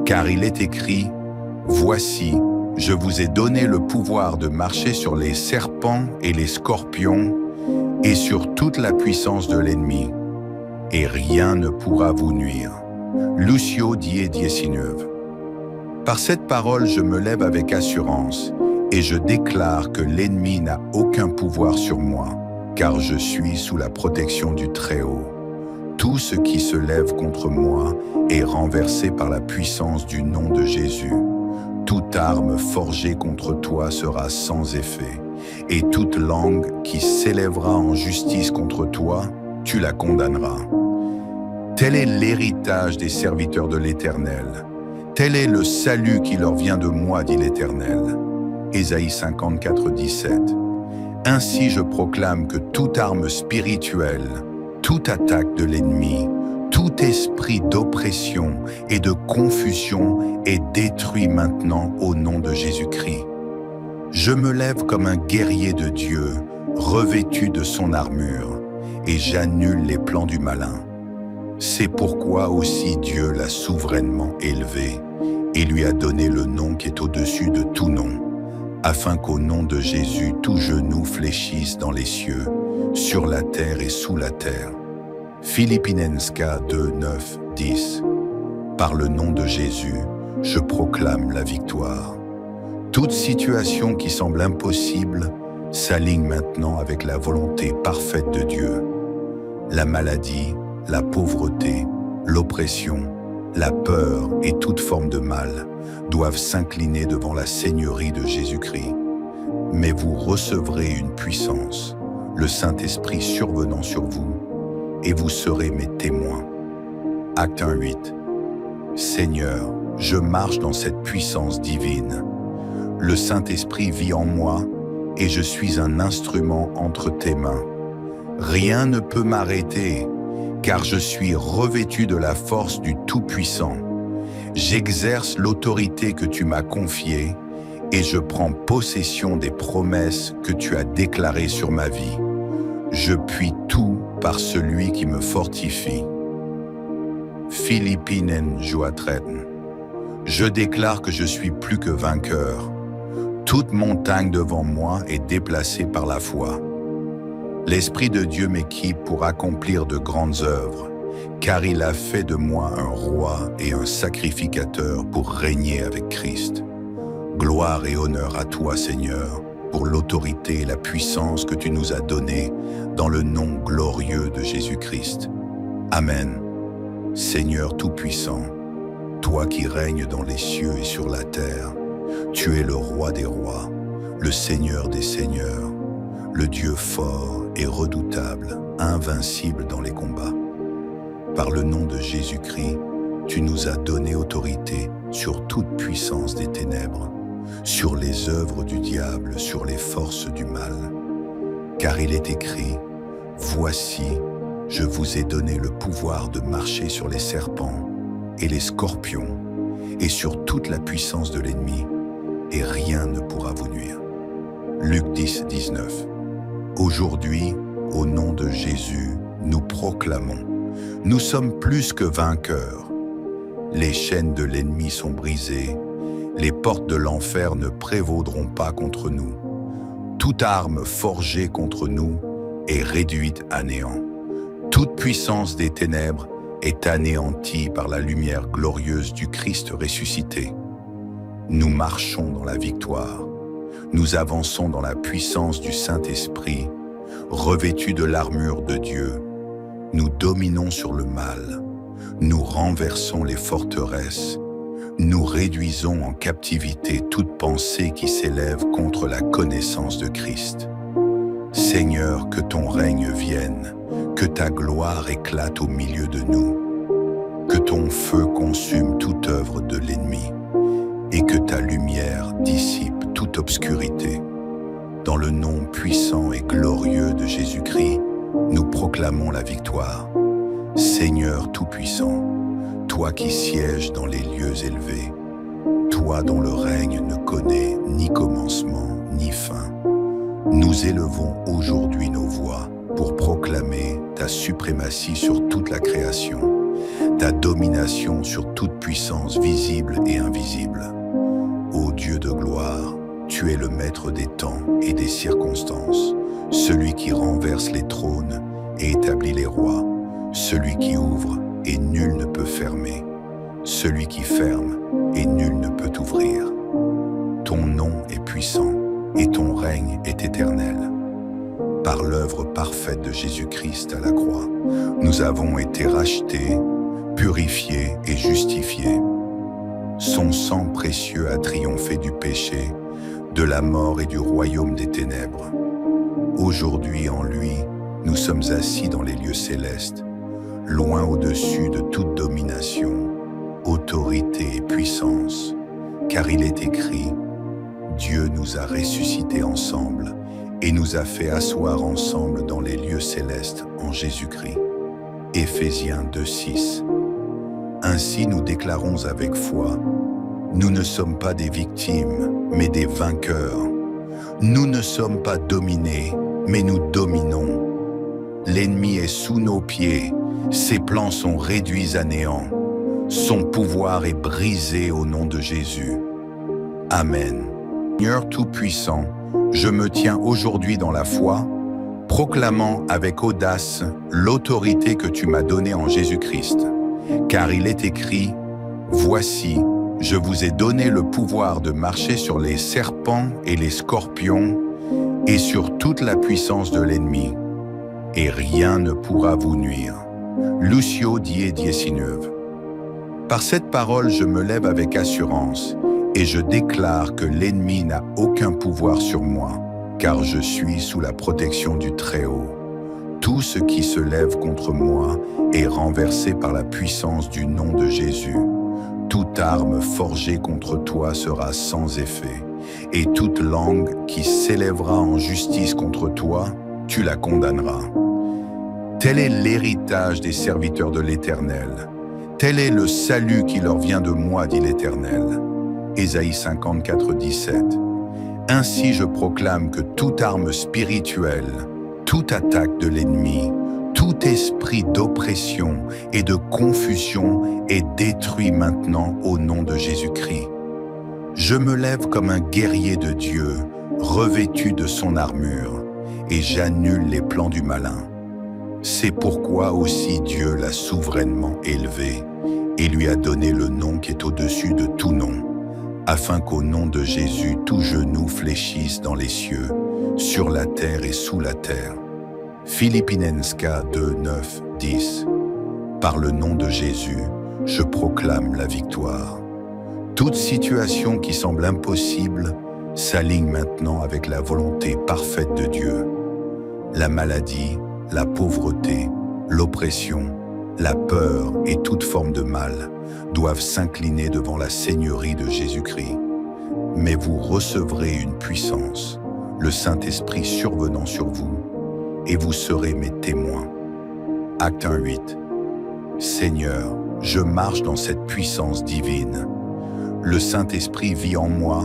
Car il est écrit, « Voici, je vous ai donné le pouvoir de marcher sur les serpents et les scorpions et sur toute la puissance de l'ennemi, et rien ne pourra vous nuire. » Lucio 10:19. Par cette parole, je me lève avec assurance et je déclare que l'ennemi n'a aucun pouvoir sur moi, car je suis sous la protection du Très-Haut. Tout ce qui se lève contre moi est renversé par la puissance du nom de Jésus. Toute arme forgée contre toi sera sans effet, et toute langue qui s'élèvera en justice contre toi, tu la condamneras. Tel est l'héritage des serviteurs de l'Éternel. Tel est le salut qui leur vient de moi, dit l'Éternel. Ésaïe 54:17. Ainsi je proclame que toute arme spirituelle, toute attaque de l'ennemi, tout esprit d'oppression et de confusion est détruit maintenant au nom de Jésus-Christ. Je me lève comme un guerrier de Dieu, revêtu de son armure, et j'annule les plans du malin. C'est pourquoi aussi Dieu l'a souverainement élevé et lui a donné le nom qui est au-dessus de tout nom, afin qu'au nom de Jésus, tout genou fléchisse dans les cieux, sur la terre et sous la terre. Philippienska 2:9-10. Par le nom de Jésus, je proclame la victoire. Toute situation qui semble impossible s'aligne maintenant avec la volonté parfaite de Dieu. La maladie, la pauvreté, l'oppression, la peur et toute forme de mal doivent s'incliner devant la Seigneurie de Jésus-Christ. Mais vous recevrez une puissance, le Saint-Esprit survenant sur vous, et vous serez mes témoins. Acte 1:8. Seigneur, je marche dans cette puissance divine. Le Saint-Esprit vit en moi et je suis un instrument entre tes mains. Rien ne peut m'arrêter, car je suis revêtu de la force du Tout-Puissant. J'exerce l'autorité que tu m'as confiée et je prends possession des promesses que tu as déclarées sur ma vie. Je puis tout par celui qui me fortifie. Philippinen Joatren. Je déclare que je suis plus que vainqueur. Toute montagne devant moi est déplacée par la foi. L'Esprit de Dieu m'équipe pour accomplir de grandes œuvres, car il a fait de moi un roi et un sacrificateur pour régner avec Christ. Gloire et honneur à toi, Seigneur, pour l'autorité et la puissance que tu nous as données dans le nom glorieux de Jésus-Christ. Amen. Seigneur Tout-Puissant, toi qui règnes dans les cieux et sur la terre, tu es le roi des rois, le Seigneur des seigneurs, le Dieu fort et redoutable, invincible dans les combats. Par le nom de Jésus-Christ, tu nous as donné autorité sur toute puissance des ténèbres, sur les œuvres du diable, sur les forces du mal. Car il est écrit, « Voici, je vous ai donné le pouvoir de marcher sur les serpents et les scorpions et sur toute la puissance de l'ennemi, et rien ne pourra vous nuire. » Luc 10, 19. Aujourd'hui, au nom de Jésus, nous proclamons, nous sommes plus que vainqueurs. Les chaînes de l'ennemi sont brisées, les portes de l'enfer ne prévaudront pas contre nous. Toute arme forgée contre nous est réduite à néant. Toute puissance des ténèbres est anéantie par la lumière glorieuse du Christ ressuscité. Nous marchons dans la victoire. Nous avançons dans la puissance du Saint-Esprit, revêtus de l'armure de Dieu. Nous dominons sur le mal. Nous renversons les forteresses. Nous réduisons en captivité toute pensée qui s'élève contre la connaissance de Christ. Seigneur, que ton règne vienne, que ta gloire éclate au milieu de nous, que ton feu consume toute œuvre de l'ennemi, et que ta lumière dissipe toute obscurité. Dans le nom puissant et glorieux de Jésus-Christ, nous proclamons la victoire. Seigneur Tout-Puissant, toi qui sièges dans les lieux élevés, toi dont le règne ne connaît ni commencement ni fin, nous élevons aujourd'hui nos voix pour proclamer ta suprématie sur toute la création, ta domination sur toute puissance visible et invisible. Ô Dieu de gloire, tu es le maître des temps et des circonstances, celui qui renverse les trônes et établit les rois, celui qui ouvre et nul ne peut fermer, celui qui ferme et nul ne peut ouvrir. Ton nom est puissant et ton règne est éternel. Par l'œuvre parfaite de Jésus-Christ à la croix, nous avons été rachetés, purifiés et justifiés. Son sang précieux a triomphé du péché, de la mort et du royaume des ténèbres. Aujourd'hui, en lui, nous sommes assis dans les lieux célestes, loin au-dessus de toute domination, autorité et puissance, car il est écrit, Dieu nous a ressuscités ensemble et nous a fait asseoir ensemble dans les lieux célestes en Jésus-Christ. Éphésiens 2:6. Ainsi nous déclarons avec foi, nous ne sommes pas des victimes, mais des vainqueurs. Nous ne sommes pas dominés, mais nous dominons. L'ennemi est sous nos pieds, ses plans sont réduits à néant. Son pouvoir est brisé au nom de Jésus. Amen. Seigneur Tout-Puissant, je me tiens aujourd'hui dans la foi, proclamant avec audace l'autorité que tu m'as donnée en Jésus-Christ. Car il est écrit, « Voici, je vous ai donné le pouvoir de marcher sur les serpents et les scorpions et sur toute la puissance de l'ennemi, et rien ne pourra vous nuire. » Lucio 10:19. Par cette parole, je me lève avec assurance et je déclare que l'ennemi n'a aucun pouvoir sur moi, car je suis sous la protection du Très-Haut. Tout ce qui se lève contre moi est renversé par la puissance du nom de Jésus. Toute arme forgée contre toi sera sans effet, et toute langue qui s'élèvera en justice contre toi, tu la condamneras. Tel est l'héritage des serviteurs de l'Éternel. Tel est le salut qui leur vient de moi, dit l'Éternel. Ésaïe 54:17. Ainsi je proclame que toute arme spirituelle, toute attaque de l'ennemi, Tout esprit d'oppression et de confusion est détruit maintenant au nom de Jésus-Christ. Je me lève comme un guerrier de Dieu, revêtu de son armure, et j'annule les plans du malin. C'est pourquoi aussi Dieu l'a souverainement élevé et lui a donné le nom qui est au-dessus de tout nom, afin qu'au nom de Jésus tout genou fléchisse dans les cieux, sur la terre et sous la terre. Philippienska 2, 9, 10. Par le nom de Jésus, je proclame la victoire. Toute situation qui semble impossible s'aligne maintenant avec la volonté parfaite de Dieu. La maladie, la pauvreté, l'oppression, la peur et toute forme de mal doivent s'incliner devant la seigneurie de Jésus-Christ. Mais vous recevrez une puissance, le Saint-Esprit survenant sur vous, et vous serez mes témoins. Acte 1:8. Seigneur, je marche dans cette puissance divine. Le Saint-Esprit vit en moi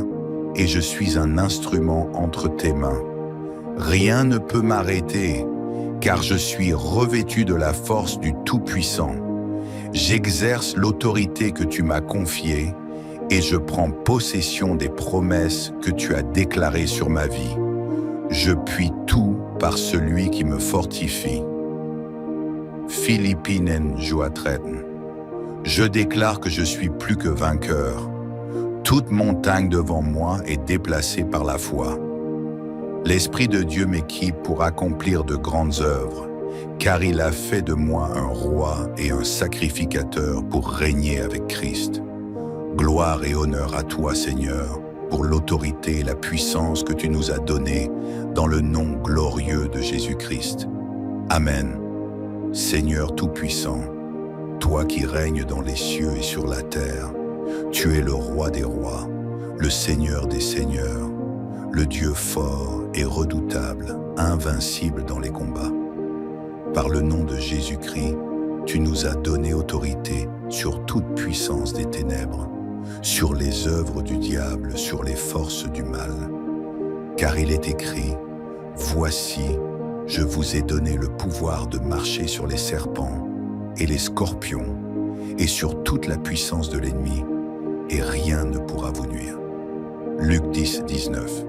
et je suis un instrument entre tes mains. Rien ne peut m'arrêter, car je suis revêtu de la force du Tout-Puissant. J'exerce l'autorité que tu m'as confiée et je prends possession des promesses que tu as déclarées sur ma vie. Je puis tout par celui qui me fortifie. Philippinen 2:13. Je déclare que je suis plus que vainqueur. Toute montagne devant moi est déplacée par la foi. L'Esprit de Dieu m'équipe pour accomplir de grandes œuvres, car il a fait de moi un roi et un sacrificateur pour régner avec Christ. Gloire et honneur à toi, Seigneur, pour l'autorité et la puissance que tu nous as données dans le nom glorieux de Jésus-Christ. Amen. Seigneur Tout-Puissant, toi qui règnes dans les cieux et sur la terre, tu es le roi des rois, le Seigneur des seigneurs, le Dieu fort et redoutable, invincible dans les combats. Par le nom de Jésus-Christ, tu nous as donné autorité sur toute puissance des ténèbres, sur les œuvres du diable, sur les forces du mal. Car il est écrit, « Voici, je vous ai donné le pouvoir de marcher sur les serpents et les scorpions et sur toute la puissance de l'ennemi, et rien ne pourra vous nuire. » Luc 10, 19.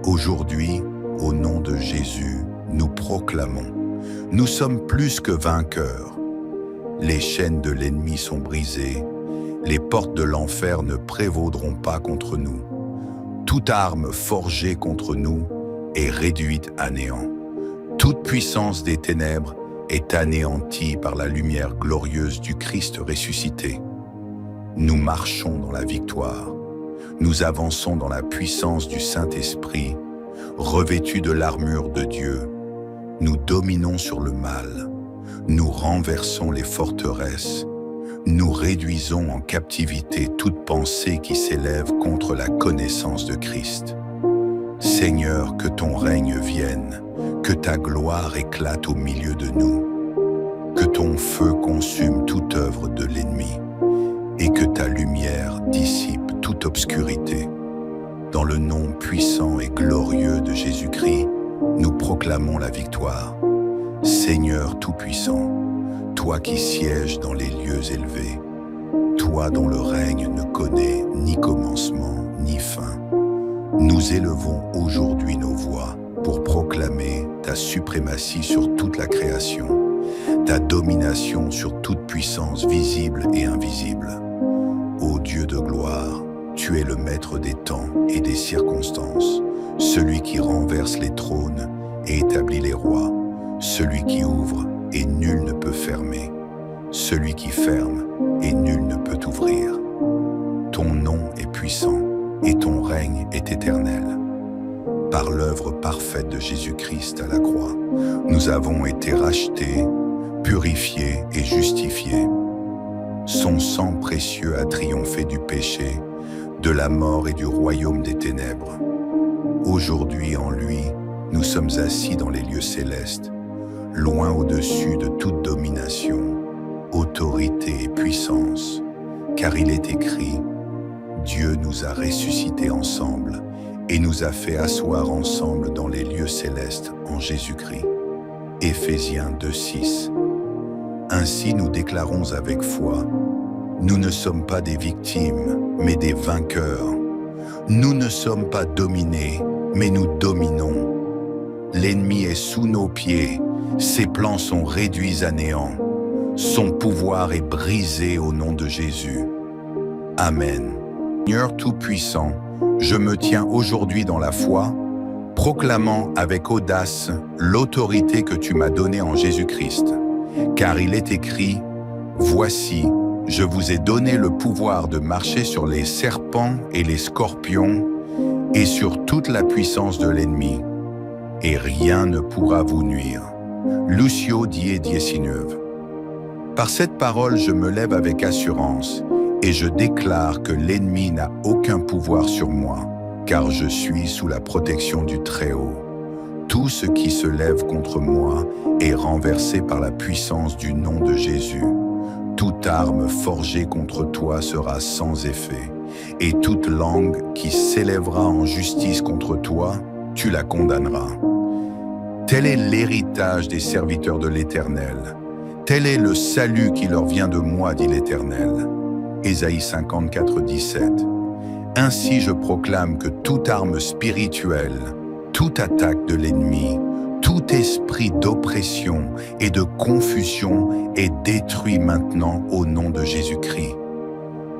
Aujourd'hui, au nom de Jésus, nous proclamons, nous sommes plus que vainqueurs. Les chaînes de l'ennemi sont brisées, les portes de l'enfer ne prévaudront pas contre nous. Toute arme forgée contre nous est réduite à néant. Toute puissance des ténèbres est anéantie par la lumière glorieuse du Christ ressuscité. Nous marchons dans la victoire. Nous avançons dans la puissance du Saint-Esprit, revêtus de l'armure de Dieu. Nous dominons sur le mal. Nous renversons les forteresses. Nous réduisons en captivité toute pensée qui s'élève contre la connaissance de Christ. Seigneur, que ton règne vienne, que ta gloire éclate au milieu de nous, que ton feu consume toute œuvre de l'ennemi et que ta lumière dissipe toute obscurité. Dans le nom puissant et glorieux de Jésus-Christ, nous proclamons la victoire. Seigneur Tout-Puissant, toi qui sièges dans les lieux élevés, toi dont le règne ne connaît ni commencement ni fin, nous élevons aujourd'hui nos voix pour proclamer ta suprématie sur toute la création, ta domination sur toute puissance visible et invisible. Ô Dieu de gloire, tu es le maître des temps et des circonstances, celui qui renverse les trônes et établit les rois, celui qui ouvre et nul ne peut fermer, celui qui ferme et nul ne peut ouvrir. Ton nom est puissant et ton règne est éternel. Par l'œuvre parfaite de Jésus-Christ à la croix, nous avons été rachetés, purifiés et justifiés. Son sang précieux a triomphé du péché, de la mort et du royaume des ténèbres. Aujourd'hui en lui, nous sommes assis dans les lieux célestes, loin au-dessus de toute domination, autorité et puissance, car il est écrit, Dieu nous a ressuscités ensemble et nous a fait asseoir ensemble dans les lieux célestes en Jésus-Christ. Éphésiens 2:6. Ainsi nous déclarons avec foi, nous ne sommes pas des victimes, mais des vainqueurs. Nous ne sommes pas dominés, mais nous dominons. L'ennemi est sous nos pieds, ses plans sont réduits à néant. Son pouvoir est brisé au nom de Jésus. Amen. Seigneur Tout-Puissant, je me tiens aujourd'hui dans la foi, proclamant avec audace l'autorité que tu m'as donnée en Jésus-Christ. Car il est écrit, « Voici, je vous ai donné le pouvoir de marcher sur les serpents et les scorpions et sur toute la puissance de l'ennemi, et rien ne pourra vous nuire. » Lucio 10:19. Par cette parole, je me lève avec assurance et je déclare que l'ennemi n'a aucun pouvoir sur moi, car je suis sous la protection du Très-Haut. Tout ce qui se lève contre moi est renversé par la puissance du nom de Jésus. Toute arme forgée contre toi sera sans effet, et toute langue qui s'élèvera en justice contre toi, tu la condamneras. Tel est l'héritage des serviteurs de l'Éternel. Tel est le salut qui leur vient de moi, dit l'Éternel. Ésaïe 54:17. Ainsi je proclame que toute arme spirituelle, toute attaque de l'ennemi, tout esprit d'oppression et de confusion est détruit maintenant au nom de Jésus-Christ.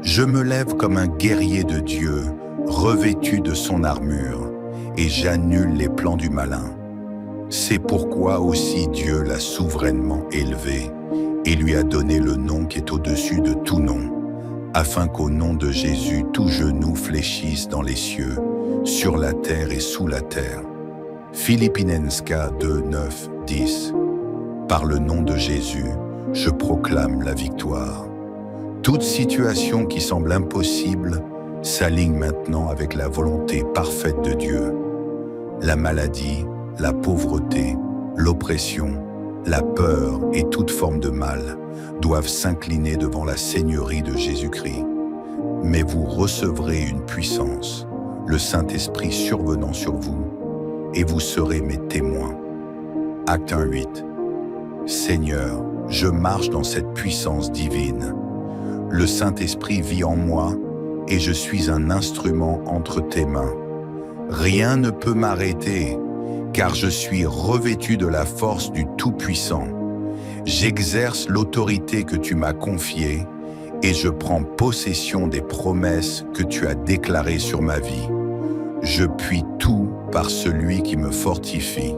Je me lève comme un guerrier de Dieu, revêtu de son armure, et j'annule les plans du malin. C'est pourquoi aussi Dieu l'a souverainement élevé et lui a donné le nom qui est au-dessus de tout nom, afin qu'au nom de Jésus tout genou fléchisse dans les cieux, sur la terre et sous la terre. Philippienska 2:9-10. Par le nom de Jésus, je proclame la victoire. Toute situation qui semble impossible s'aligne maintenant avec la volonté parfaite de Dieu. La maladie, la pauvreté, l'oppression, la peur et toute forme de mal doivent s'incliner devant la Seigneurie de Jésus-Christ. Mais vous recevrez une puissance, le Saint-Esprit survenant sur vous, et vous serez mes témoins. Acte 1:8. Seigneur, je marche dans cette puissance divine. Le Saint-Esprit vit en moi et je suis un instrument entre tes mains. Rien ne peut m'arrêter, car je suis revêtu de la force du Tout-Puissant. J'exerce l'autorité que tu m'as confiée et je prends possession des promesses que tu as déclarées sur ma vie. Je puis tout par celui qui me fortifie.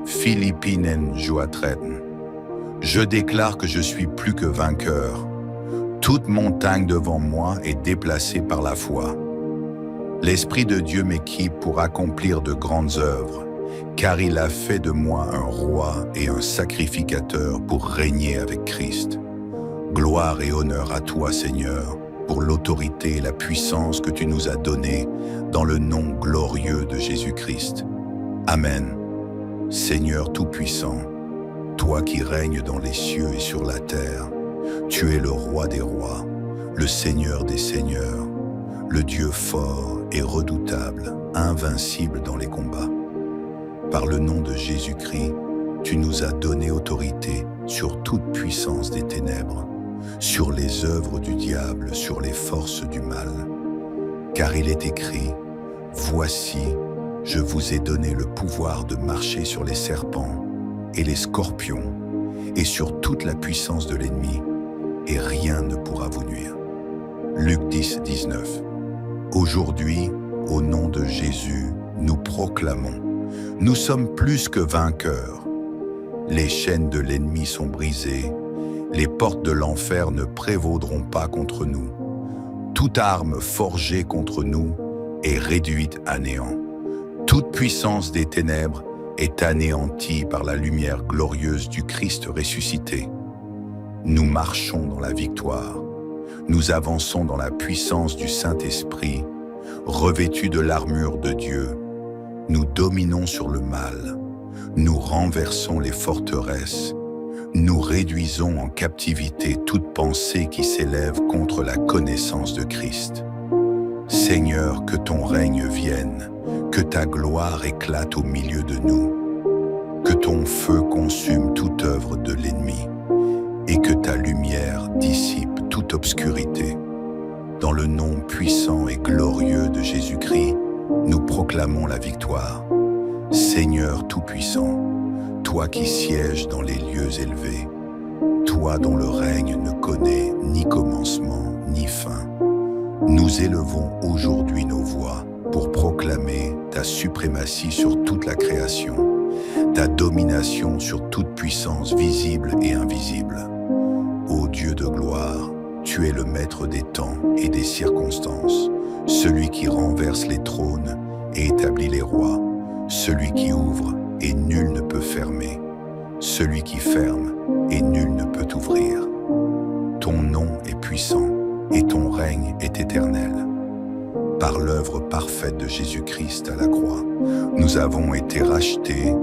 Philippinen 13. Je déclare que je suis plus que vainqueur. Toute montagne devant moi est déplacée par la foi. L'Esprit de Dieu m'équipe pour accomplir de grandes œuvres, car il a fait de moi un roi et un sacrificateur pour régner avec Christ. Gloire et honneur à toi, Seigneur, pour l'autorité et la puissance que tu nous as données dans le nom glorieux de Jésus-Christ. Amen. Seigneur Tout-Puissant, toi qui règnes dans les cieux et sur la terre, tu es le roi des rois, le Seigneur des seigneurs, le Dieu fort et redoutable, invincible dans les combats. Par le nom de Jésus-Christ, tu nous as donné autorité sur toute puissance des ténèbres, sur les œuvres du diable, sur les forces du mal. Car il est écrit, « Voici, je vous ai donné le pouvoir de marcher sur les serpents et les scorpions et sur toute la puissance de l'ennemi, et rien ne pourra vous nuire. » Luc 10:19. Aujourd'hui, au nom de Jésus, nous proclamons, nous sommes plus que vainqueurs. Les chaînes de l'ennemi sont brisées, les portes de l'enfer ne prévaudront pas contre nous. Toute arme forgée contre nous est réduite à néant. Toute puissance des ténèbres est anéantie par la lumière glorieuse du Christ ressuscité. Nous marchons dans la victoire. Nous avançons dans la puissance du Saint-Esprit, revêtus de l'armure de Dieu. Nous dominons sur le mal. Nous renversons les forteresses. Nous réduisons en captivité toute pensée qui s'élève contre la connaissance de Christ. Seigneur, que ton règne vienne, que ta gloire éclate au milieu de nous. que ton feu consume toute œuvre de l'ennemi et que ta lumière dissipe toute obscurité. Dans le nom puissant et glorieux de Jésus-Christ, nous proclamons la victoire. Seigneur Tout-Puissant, toi qui sièges dans les lieux élevés, toi dont le règne ne connaît ni commencement ni fin, nous élevons aujourd'hui nos voix pour proclamer ta suprématie sur toute la création, ta domination sur toute puissance visible et invisible. Ô Dieu de gloire, tu es le maître des temps et des circonstances, celui qui renverse les trônes et établit les rois, celui qui ouvre et nul ne peut fermer, celui qui ferme et nul ne peut ouvrir. Ton nom est puissant et ton règne est éternel. Par l'œuvre parfaite de Jésus-Christ à la croix, nous avons été rachetés,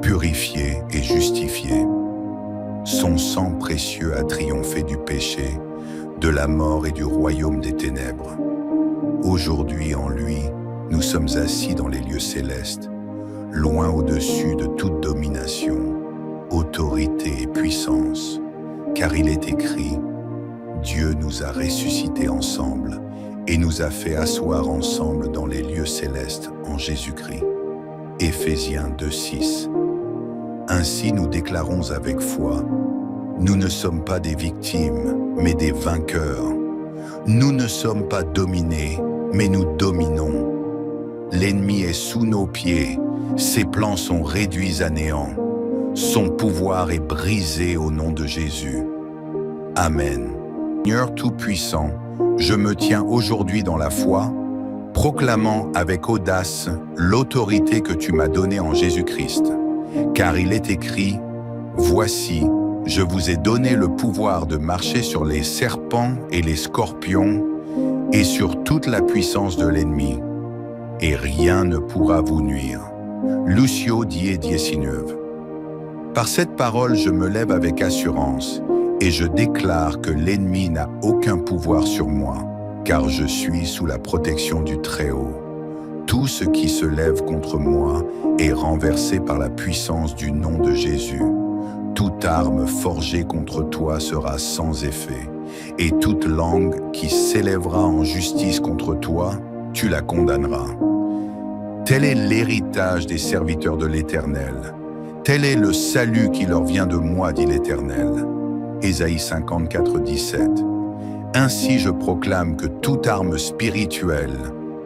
purifiés et justifiés. Son sang précieux a triomphé du péché, de la mort et du royaume des ténèbres. Aujourd'hui, en lui, nous sommes assis dans les lieux célestes, loin au-dessus de toute domination, autorité et puissance, car il est écrit, Dieu nous a ressuscités ensemble et nous a fait asseoir ensemble dans les lieux célestes en Jésus-Christ. Éphésiens 2:6. Ainsi nous déclarons avec foi, nous ne sommes pas des victimes, mais des vainqueurs. Nous ne sommes pas dominés, mais nous dominons. L'ennemi est sous nos pieds, ses plans sont réduits à néant. Son pouvoir est brisé au nom de Jésus. Amen. Seigneur Tout-Puissant, je me tiens aujourd'hui dans la foi, proclamant avec audace l'autorité que tu m'as donnée en Jésus-Christ. Car il est écrit, « Voici, je vous ai donné le pouvoir de marcher sur les serpents et les scorpions et sur toute la puissance de l'ennemi, et rien ne pourra vous nuire. » Lucio 10:19. Par cette parole, je me lève avec assurance et je déclare que l'ennemi n'a aucun pouvoir sur moi, car je suis sous la protection du Très-Haut. Tout ce qui se lève contre moi est renversé par la puissance du nom de Jésus. Toute arme forgée contre toi sera sans effet, et toute langue qui s'élèvera en justice contre toi, tu la condamneras. Tel est l'héritage des serviteurs de l'Éternel. Tel est le salut qui leur vient de moi, dit l'Éternel. Ésaïe 54:17. Ainsi je proclame que toute arme spirituelle,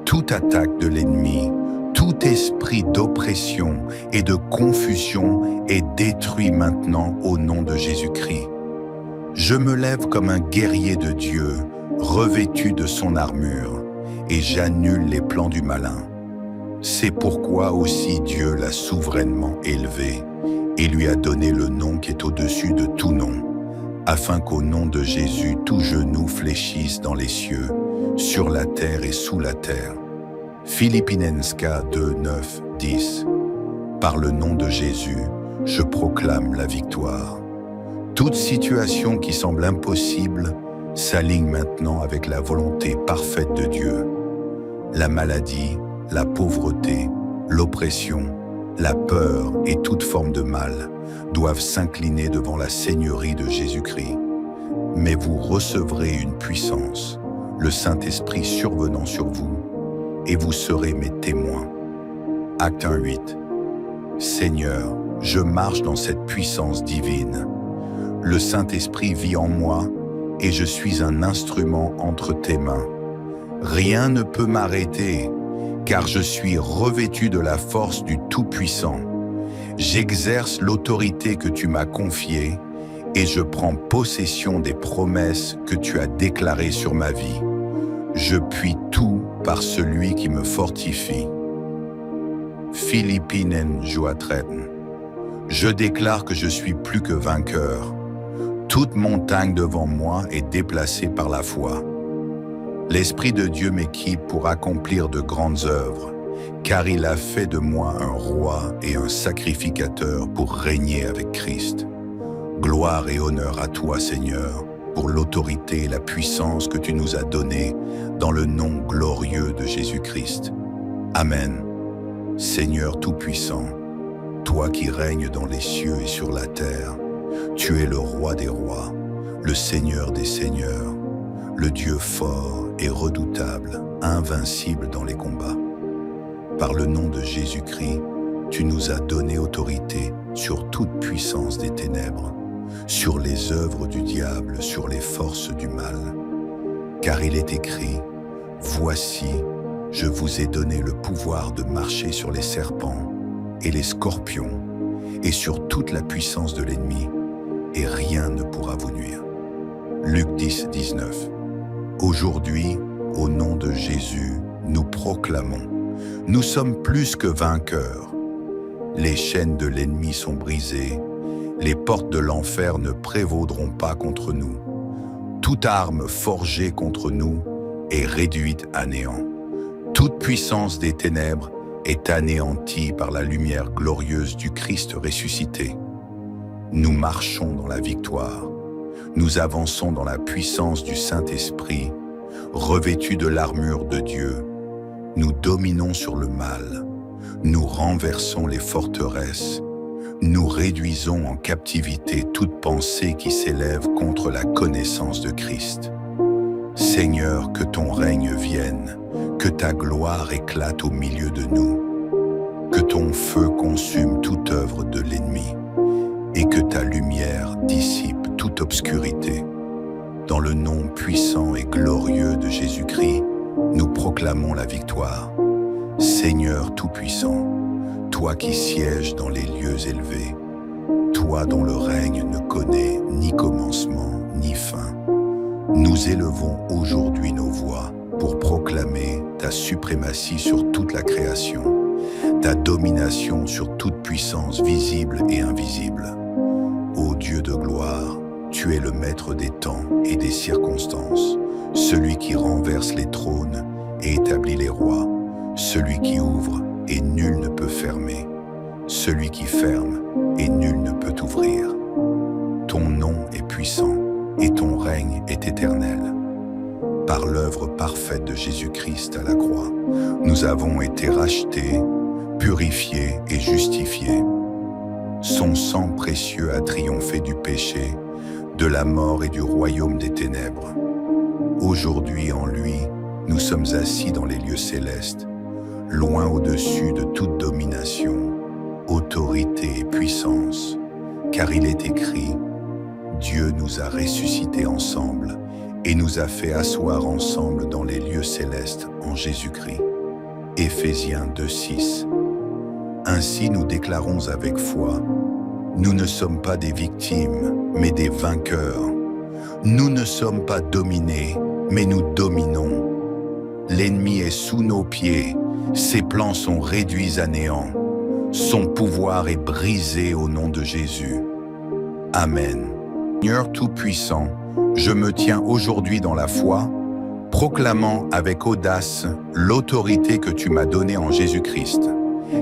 toute attaque de l'ennemi, tout esprit d'oppression et de confusion est détruit maintenant au nom de Jésus-Christ. Je me lève comme un guerrier de Dieu, revêtu de son armure, et j'annule les plans du malin. C'est pourquoi aussi Dieu l'a souverainement élevé et lui a donné le nom qui est au-dessus de tout nom, afin qu'au nom de Jésus, tout genou fléchisse dans les cieux, sur la terre et sous la terre. Philippienska 2:9-10. Par le nom de Jésus, je proclame la victoire. Toute situation qui semble impossible s'aligne maintenant avec la volonté parfaite de Dieu. La maladie, la pauvreté, l'oppression, la peur et toute forme de mal doivent s'incliner devant la seigneurie de Jésus-Christ. Mais vous recevrez une puissance, le Saint-Esprit survenant sur vous, et vous serez mes témoins. Acte 1:8. Seigneur, je marche dans cette puissance divine. Le Saint-Esprit vit en moi et je suis un instrument entre tes mains. Rien ne peut m'arrêter, car je suis revêtu de la force du Tout-Puissant. J'exerce l'autorité que tu m'as confiée et je prends possession des promesses que tu as déclarées sur ma vie. Je puis tout par celui qui me fortifie. Philippiens 2:13. Je déclare que je suis plus que vainqueur. Toute montagne devant moi est déplacée par la foi. L'Esprit de Dieu m'équipe pour accomplir de grandes œuvres, car il a fait de moi un roi et un sacrificateur pour régner avec Christ. Gloire et honneur à toi, Seigneur, pour l'autorité et la puissance que tu nous as données dans le nom glorieux de Jésus-Christ. Amen. Seigneur Tout-Puissant, toi qui règnes dans les cieux et sur la terre. Tu es le roi des rois, le Seigneur des seigneurs, le Dieu fort et redoutable, invincible dans les combats. Par le nom de Jésus-Christ, tu nous as donné autorité sur toute puissance des ténèbres, sur les œuvres du diable, sur les forces du mal. Car il est écrit, « Voici, je vous ai donné le pouvoir de marcher sur les serpents et les scorpions et sur toute la puissance de l'ennemi, et rien ne pourra vous nuire. » Luc 10, 19. Aujourd'hui, au nom de Jésus, nous proclamons, nous sommes plus que vainqueurs. Les chaînes de l'ennemi sont brisées, les portes de l'enfer ne prévaudront pas contre nous. Toute arme forgée contre nous est réduite à néant. Toute puissance des ténèbres est anéantie par la lumière glorieuse du Christ ressuscité. Nous marchons dans la victoire. Nous avançons dans la puissance du Saint-Esprit, revêtus de l'armure de Dieu. Nous dominons sur le mal. Nous renversons les forteresses. Nous réduisons en captivité toute pensée qui s'élève contre la connaissance de Christ. Seigneur, que ton règne vienne, que ta gloire éclate au milieu de nous, que ton feu consume toute œuvre de l'ennemi et que ta lumière dissipe toute obscurité. Dans le nom puissant et glorieux de Jésus-Christ, nous proclamons la victoire. Seigneur Tout-Puissant, toi qui sièges dans les lieux élevés, toi dont le règne ne connaît ni commencement ni fin, nous élevons aujourd'hui nos voix pour proclamer ta suprématie sur toute la création, ta domination sur toute puissance visible et invisible. Ô Dieu de gloire, tu es le maître des temps et des circonstances, celui qui renverse les trônes et établit les rois, celui qui ouvre et nul ne peut fermer, celui qui ferme et nul ne peut ouvrir. Ton nom est puissant et ton règne est éternel. Par l'œuvre parfaite de Jésus-Christ à la croix, nous avons été rachetés, purifiés et justifiés. Son sang précieux a triomphé du péché, de la mort et du royaume des ténèbres. Aujourd'hui en lui, nous sommes assis dans les lieux célestes, loin au-dessus de toute domination, autorité et puissance, car il est écrit, Dieu nous a ressuscités ensemble et nous a fait asseoir ensemble dans les lieux célestes en Jésus-Christ. Éphésiens 2:6. Ainsi nous déclarons avec foi, nous ne sommes pas des victimes, mais des vainqueurs. Nous ne sommes pas dominés, mais nous dominons. L'ennemi est sous nos pieds, ses plans sont réduits à néant. Son pouvoir est brisé au nom de Jésus. Amen. Seigneur Tout-Puissant, je me tiens aujourd'hui dans la foi, proclamant avec audace l'autorité que tu m'as donnée en Jésus-Christ.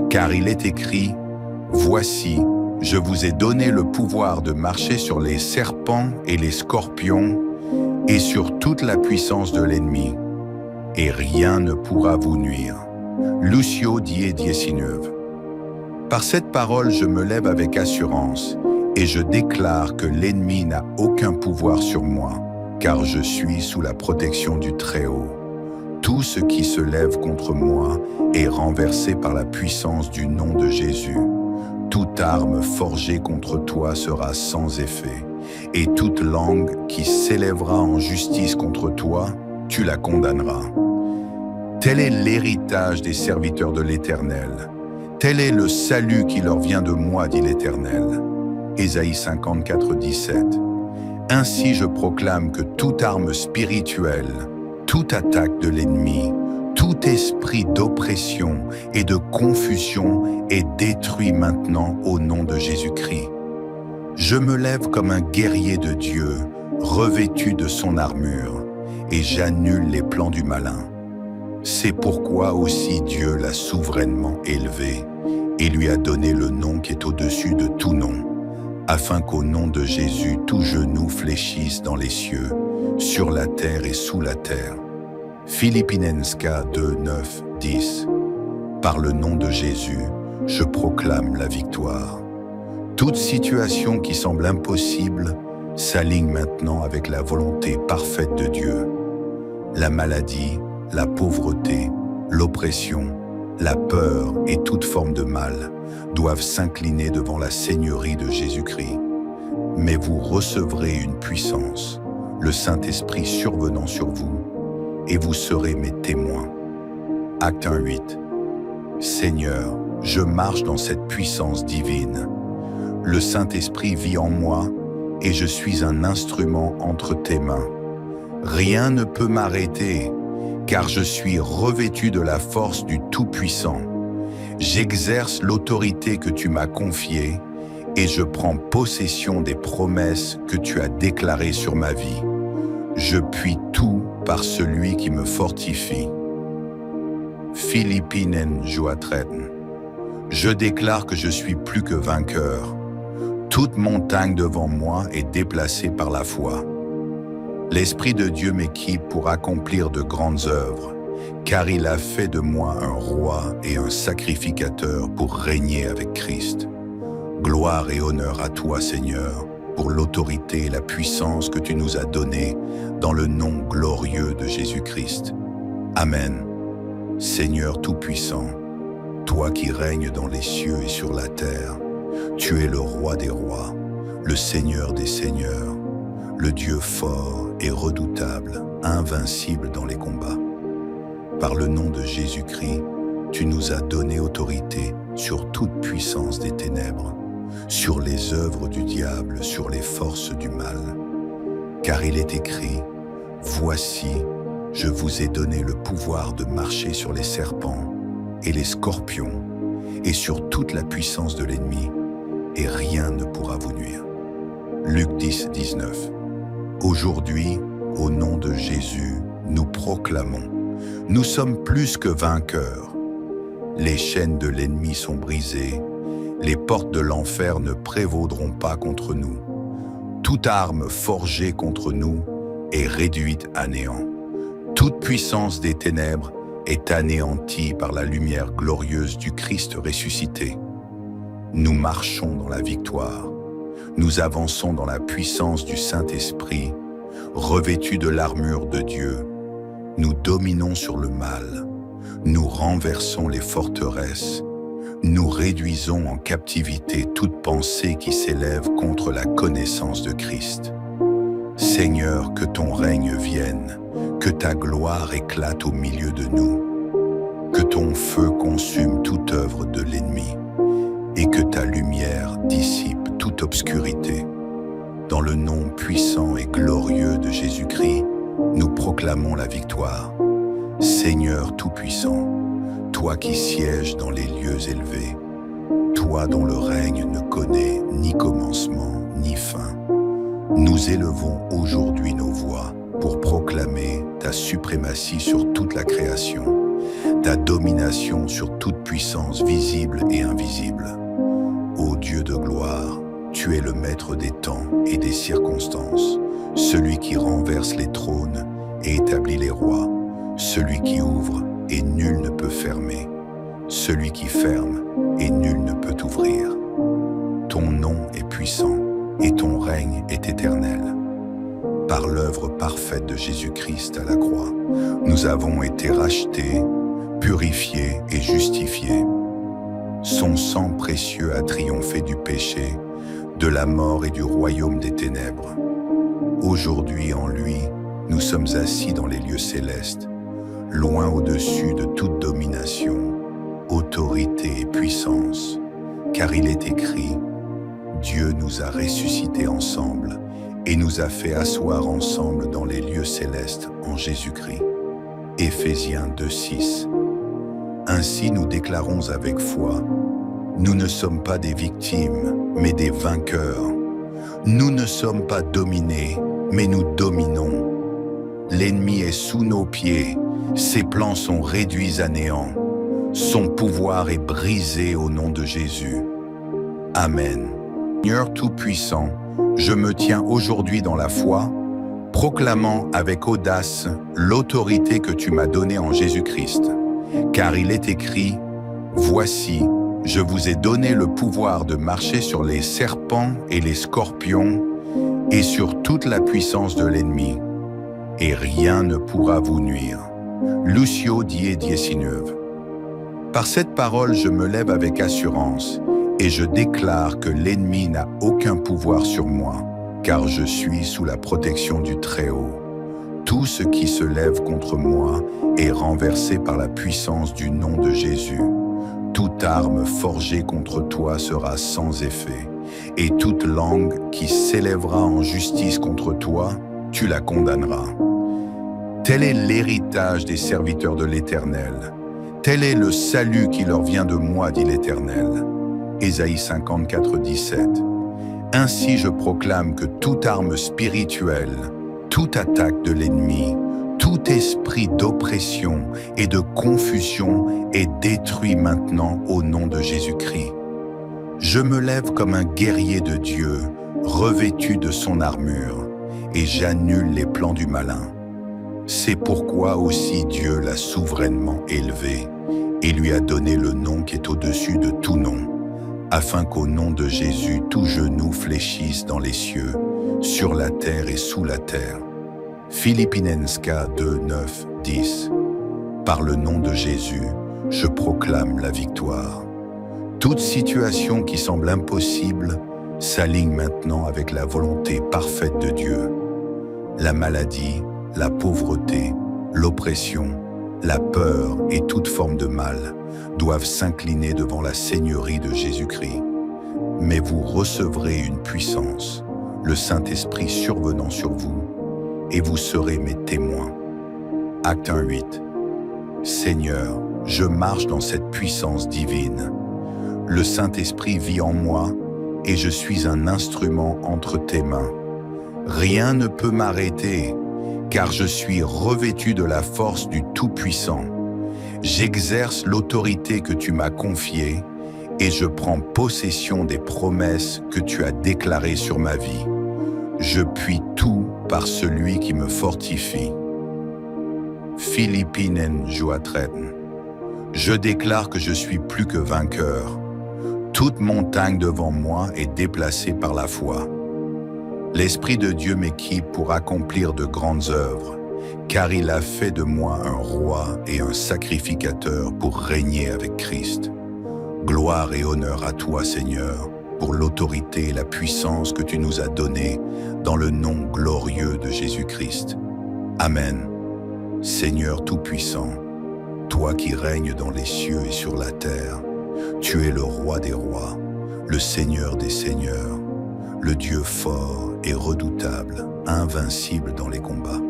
Car il est écrit, « Voici, je vous ai donné le pouvoir de marcher sur les serpents et les scorpions et sur toute la puissance de l'ennemi, et rien ne pourra vous nuire. » Lucio 10:19. Par cette parole, je me lève avec assurance et je déclare que l'ennemi n'a aucun pouvoir sur moi, car je suis sous la protection du Très-Haut. Tout ce qui se lève contre moi est renversé par la puissance du nom de Jésus. Toute arme forgée contre toi sera sans effet, et toute langue qui s'élèvera en justice contre toi, tu la condamneras. Tel est l'héritage des serviteurs de l'Éternel. Tel est le salut qui leur vient de moi, dit l'Éternel. Ésaïe 54:17. Ainsi je proclame que toute arme spirituelle, toute attaque de l'ennemi, tout esprit d'oppression et de confusion est détruit maintenant au nom de Jésus-Christ. Je me lève comme un guerrier de Dieu, revêtu de son armure, et j'annule les plans du malin. C'est pourquoi aussi Dieu l'a souverainement élevé et lui a donné le nom qui est au-dessus de tout nom, afin qu'au nom de Jésus tout genou fléchisse dans les cieux, sur la terre et sous la terre. Philippienska 2:9-10. Par le nom de Jésus, je proclame la victoire. Toute situation qui semble impossible s'aligne maintenant avec la volonté parfaite de Dieu. La maladie, la pauvreté, l'oppression, la peur et toute forme de mal doivent s'incliner devant la seigneurie de Jésus-Christ. Mais vous recevrez une puissance, le Saint-Esprit survenant sur vous, et vous serez mes témoins. Acte 1:8. Seigneur, je marche dans cette puissance divine. Le Saint-Esprit vit en moi et je suis un instrument entre tes mains. Rien ne peut m'arrêter, car je suis revêtu de la force du Tout-Puissant. J'exerce l'autorité que tu m'as confiée et je prends possession des promesses que tu as déclarées sur ma vie. Je puis tout par celui qui me fortifie. Philippinen 2:13. Je déclare que je suis plus que vainqueur. Toute montagne devant moi est déplacée par la foi. L'Esprit de Dieu m'équipe pour accomplir de grandes œuvres, car il a fait de moi un roi et un sacrificateur pour régner avec Christ. Gloire et honneur à toi, Seigneur, pour l'autorité et la puissance que tu nous as données dans le nom glorieux de Jésus-Christ. Amen. Seigneur Tout-Puissant, toi qui règnes dans les cieux et sur la terre, tu es le roi des rois, le Seigneur des seigneurs, le Dieu fort et redoutable, invincible dans les combats. Par le nom de Jésus-Christ, tu nous as donné autorité sur toute puissance des ténèbres, sur les œuvres du diable, sur les forces du mal. Car il est écrit, « Voici, je vous ai donné le pouvoir de marcher sur les serpents et les scorpions et sur toute la puissance de l'ennemi, et rien ne pourra vous nuire. » Luc 10:19. Aujourd'hui, au nom de Jésus, nous proclamons, nous sommes plus que vainqueurs. Les chaînes de l'ennemi sont brisées, les portes de l'enfer ne prévaudront pas contre nous. Toute arme forgée contre nous est réduite à néant. Toute puissance des ténèbres est anéantie par la lumière glorieuse du Christ ressuscité. Nous marchons dans la victoire. Nous avançons dans la puissance du Saint-Esprit, revêtus de l'armure de Dieu. Nous dominons sur le mal. Nous renversons les forteresses. Nous réduisons en captivité toute pensée qui s'élève contre la connaissance de Christ. Seigneur, que ton règne vienne, que ta gloire éclate au milieu de nous, que ton feu consume toute œuvre de l'ennemi et que ta lumière dissipe toute obscurité. Dans le nom puissant et glorieux de Jésus-Christ, nous proclamons la victoire. Seigneur Tout-Puissant, toi qui sièges dans les lieux élevés, toi dont le règne ne connaît ni commencement ni fin, nous élevons aujourd'hui nos voix pour proclamer ta suprématie sur toute la création, ta domination sur toute puissance visible et invisible. Ô Dieu de gloire, tu es le maître des temps et des circonstances, celui qui renverse les trônes et établit les rois, celui qui ouvre et nul ne peut fermer, celui qui ferme et nul ne peut ouvrir. Ton nom est puissant et ton règne est éternel. Par l'œuvre parfaite de Jésus-Christ à la croix, nous avons été rachetés, purifiés et justifiés. Son sang précieux a triomphé du péché, de la mort et du royaume des ténèbres. Aujourd'hui en lui, nous sommes assis dans les lieux célestes, loin au-dessus de toute domination, autorité et puissance, car il est écrit, Dieu nous a ressuscités ensemble et nous a fait asseoir ensemble dans les lieux célestes en Jésus-Christ. Éphésiens 2:6. Ainsi nous déclarons avec foi, nous ne sommes pas des victimes, mais des vainqueurs. Nous ne sommes pas dominés, mais nous dominons. L'ennemi est sous nos pieds, ses plans sont réduits à néant. Son pouvoir est brisé au nom de Jésus. Amen. Seigneur Tout-Puissant, je me tiens aujourd'hui dans la foi, proclamant avec audace l'autorité que tu m'as donnée en Jésus-Christ. Car il est écrit, « Voici, Je vous ai donné le pouvoir de marcher sur les serpents et les scorpions et sur toute la puissance de l'ennemi, et rien ne pourra vous nuire. Lucio 10:19. Par cette parole, je me lève avec assurance et je déclare que l'ennemi n'a aucun pouvoir sur moi, car je suis sous la protection du Très-Haut. Tout ce qui se lève contre moi est renversé par la puissance du nom de Jésus. Toute arme forgée contre toi sera sans effet, et toute langue qui s'élèvera en justice contre toi, tu la condamneras. Tel est l'héritage des serviteurs de l'Éternel. Tel est le salut qui leur vient de moi, dit l'Éternel. Ésaïe 54:17. Ainsi je proclame que toute arme spirituelle, toute attaque de l'ennemi, tout esprit d'oppression et de confusion est détruit maintenant au nom de Jésus-Christ. Je me lève comme un guerrier de Dieu, revêtu de son armure, et j'annule les plans du malin. C'est pourquoi aussi Dieu l'a souverainement élevé et lui a donné le nom qui est au-dessus de tout nom, afin qu'au nom de Jésus, tout genou fléchisse dans les cieux, sur la terre et sous la terre. Philippienska 2:9-10. Par le nom de Jésus, je proclame la victoire. Toute situation qui semble impossible s'aligne maintenant avec la volonté parfaite de Dieu. La maladie, la pauvreté, l'oppression, la peur et toute forme de mal doivent s'incliner devant la Seigneurie de Jésus-Christ. Mais vous recevrez une puissance, le Saint-Esprit survenant sur vous, et vous serez mes témoins. Acte 1:8. Seigneur, je marche dans cette puissance divine. Le Saint-Esprit vit en moi et je suis un instrument entre tes mains. Rien ne peut m'arrêter, car je suis revêtu de la force du Tout-Puissant. J'exerce l'autorité que tu m'as confiée et je prends possession des promesses que tu as déclarées sur ma vie. Je puis tout par celui qui me fortifie. Philippinen 13. Je déclare que je suis plus que vainqueur. Toute montagne devant moi est déplacée par la foi. L'Esprit de Dieu m'équipe pour accomplir de grandes œuvres, car il a fait de moi un roi et un sacrificateur pour régner avec Christ. Gloire et honneur à toi, Seigneur, pour l'autorité et la puissance que tu nous as données dans le nom glorieux de Jésus-Christ. Amen. Seigneur Tout-Puissant, toi qui règnes dans les cieux et sur la terre, tu es le roi des rois, le Seigneur des seigneurs, le Dieu fort et redoutable, invincible dans les combats.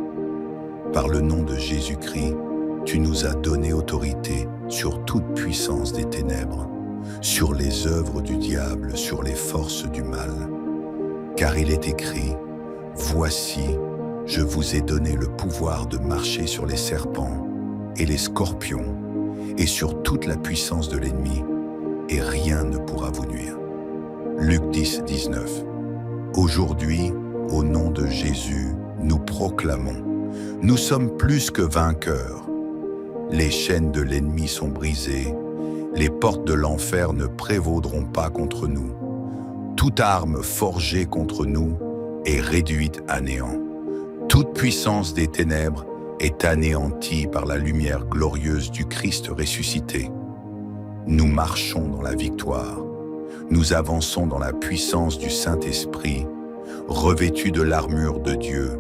Par le nom de Jésus-Christ, tu nous as donné autorité sur toute puissance des ténèbres, sur les œuvres du diable, sur les forces du mal. Car il est écrit, « Voici, je vous ai donné le pouvoir de marcher sur les serpents et les scorpions et sur toute la puissance de l'ennemi, et rien ne pourra vous nuire. » Luc 10:19. Aujourd'hui, au nom de Jésus, nous proclamons, nous sommes plus que vainqueurs. Les chaînes de l'ennemi sont brisées, les portes de l'enfer ne prévaudront pas contre nous. Toute arme forgée contre nous est réduite à néant. Toute puissance des ténèbres est anéantie par la lumière glorieuse du Christ ressuscité. Nous marchons dans la victoire. Nous avançons dans la puissance du Saint-Esprit, revêtus de l'armure de Dieu.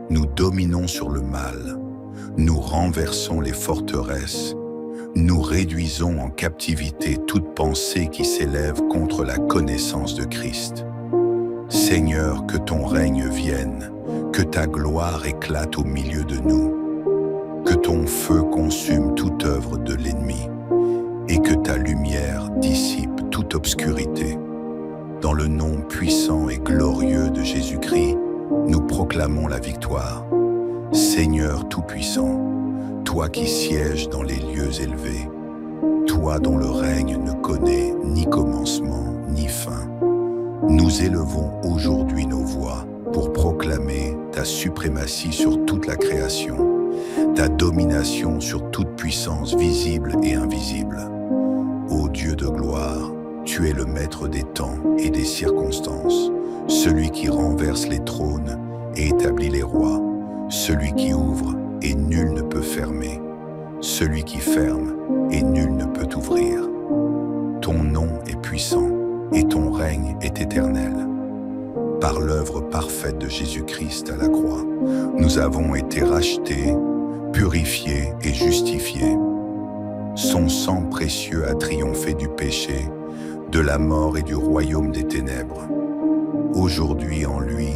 Nous dominons sur le mal. Nous renversons les forteresses. Nous réduisons en captivité toute pensée qui s'élève contre la connaissance de Christ. Seigneur, que ton règne vienne, que ta gloire éclate au milieu de nous, que ton feu consume toute œuvre de l'ennemi et que ta lumière dissipe toute obscurité. Dans le nom puissant et glorieux de Jésus-Christ, nous proclamons la victoire. Seigneur Tout-Puissant, toi qui sièges dans les lieux élevés, toi dont le règne ne connaît ni commencement ni fin, nous élevons aujourd'hui nos voix pour proclamer ta suprématie sur toute la création, ta domination sur toute puissance visible et invisible. Ô Ô Dieu de gloire, tu es le maître des temps et des circonstances, celui qui renverse les trônes et établit les rois, celui qui ouvre et nul ne peut fermer, celui qui ferme et nul ne peut ouvrir. Ton nom est puissant et ton règne est éternel. Par l'œuvre parfaite de Jésus-Christ à la croix, nous avons été rachetés, purifiés et justifiés. Son sang précieux a triomphé du péché, de la mort et du royaume des ténèbres. Aujourd'hui, en lui,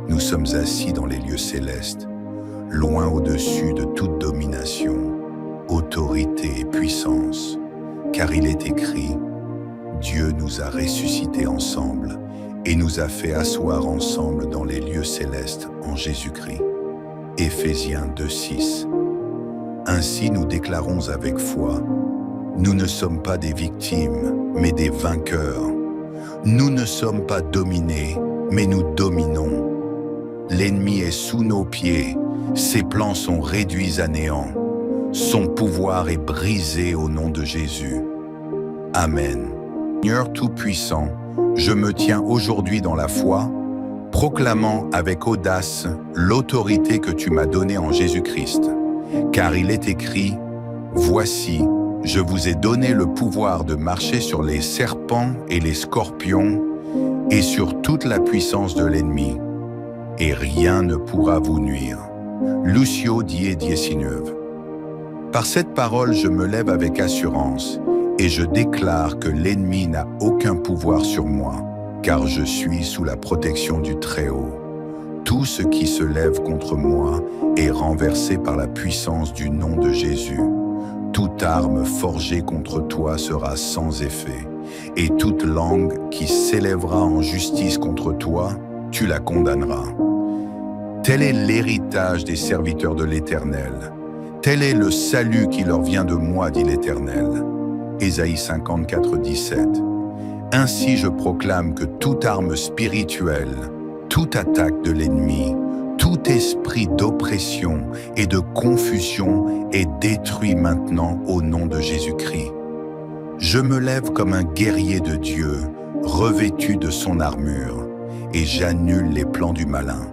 nous sommes assis dans les lieux célestes, loin au-dessus de toute domination, autorité et puissance, car il est écrit, Dieu nous a ressuscités ensemble et nous a fait asseoir ensemble dans les lieux célestes en Jésus-Christ. Éphésiens 2:6. Ainsi nous déclarons avec foi, nous ne sommes pas des victimes, mais des vainqueurs. Nous ne sommes pas dominés, mais nous dominons. L'ennemi est sous nos pieds, ses plans sont réduits à néant. Son pouvoir est brisé au nom de Jésus. Amen. Seigneur Tout-Puissant, je me tiens aujourd'hui dans la foi, proclamant avec audace l'autorité que tu m'as donnée en Jésus-Christ. Car il est écrit, « Voici, je vous ai donné le pouvoir de marcher sur les serpents et les scorpions et sur toute la puissance de l'ennemi, et rien ne pourra vous nuire. » Lucio 10:19. Par cette parole, je me lève avec assurance et je déclare que l'ennemi n'a aucun pouvoir sur moi, car je suis sous la protection du Très-Haut. Tout ce qui se lève contre moi est renversé par la puissance du nom de Jésus. Toute arme forgée contre toi sera sans effet, et toute langue qui s'élèvera en justice contre toi, tu la condamneras. Tel est l'héritage des serviteurs de l'Éternel. Tel est le salut qui leur vient de moi, dit l'Éternel. Ésaïe 54:17. Ainsi je proclame que toute arme spirituelle, toute attaque de l'ennemi, tout esprit d'oppression et de confusion est détruit maintenant au nom de Jésus-Christ. Je me lève comme un guerrier de Dieu, revêtu de son armure, et j'annule les plans du malin.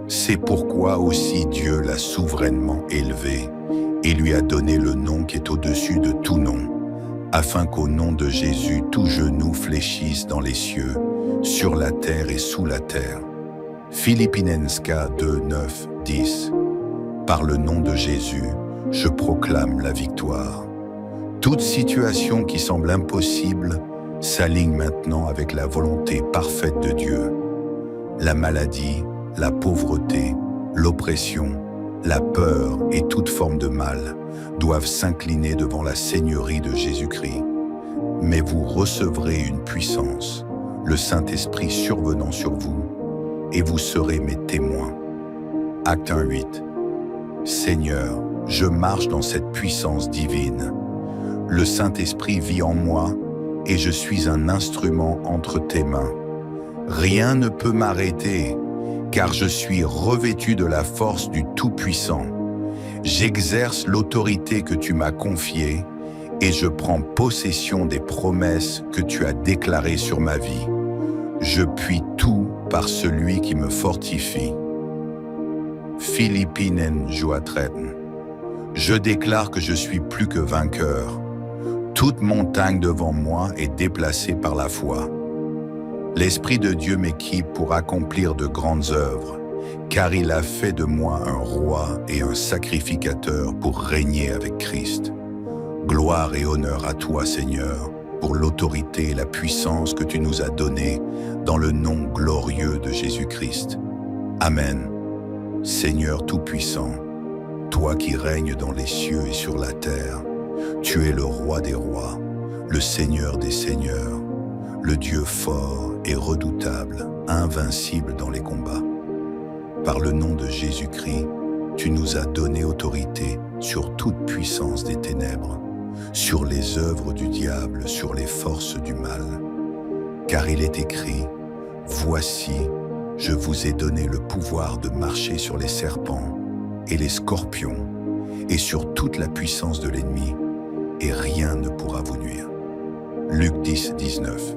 C'est pourquoi aussi Dieu l'a souverainement élevé et lui a donné le nom qui est au-dessus de tout nom, afin qu'au nom de Jésus, tout genou fléchisse dans les cieux, sur la terre et sous la terre. Philippienska 2:9-10. Par le nom de Jésus, je proclame la victoire. Toute situation qui semble impossible s'aligne maintenant avec la volonté parfaite de Dieu. La maladie, la pauvreté, l'oppression, la peur et toute forme de mal doivent s'incliner devant la seigneurie de Jésus-Christ. Mais vous recevrez une puissance, le Saint-Esprit survenant sur vous, et vous serez mes témoins. Acte 1:8. Seigneur, je marche dans cette puissance divine. Le Saint-Esprit vit en moi et je suis un instrument entre tes mains. Rien ne peut m'arrêter, car je suis revêtu de la force du Tout-Puissant. J'exerce l'autorité que tu m'as confiée et je prends possession des promesses que tu as déclarées sur ma vie. Je puis tout par celui qui me fortifie. Philippiens 2:13. Je déclare que je suis plus que vainqueur. Toute montagne devant moi est déplacée par la foi. L'Esprit de Dieu m'équipe pour accomplir de grandes œuvres, car il a fait de moi un roi et un sacrificateur pour régner avec Christ. Gloire et honneur à toi, Seigneur, pour l'autorité et la puissance que tu nous as données dans le nom glorieux de Jésus-Christ. Amen. Seigneur Tout-Puissant, toi qui règnes dans les cieux et sur la terre, tu es le roi des rois, le Seigneur des seigneurs, le Dieu fort et redoutable, invincible dans les combats. Par le nom de Jésus-Christ, tu nous as donné autorité sur toute puissance des ténèbres, sur les œuvres du diable, sur les forces du mal. Car il est écrit, « Voici, je vous ai donné le pouvoir de marcher sur les serpents et les scorpions et sur toute la puissance de l'ennemi, et rien ne pourra vous nuire. » Luc 10, 19.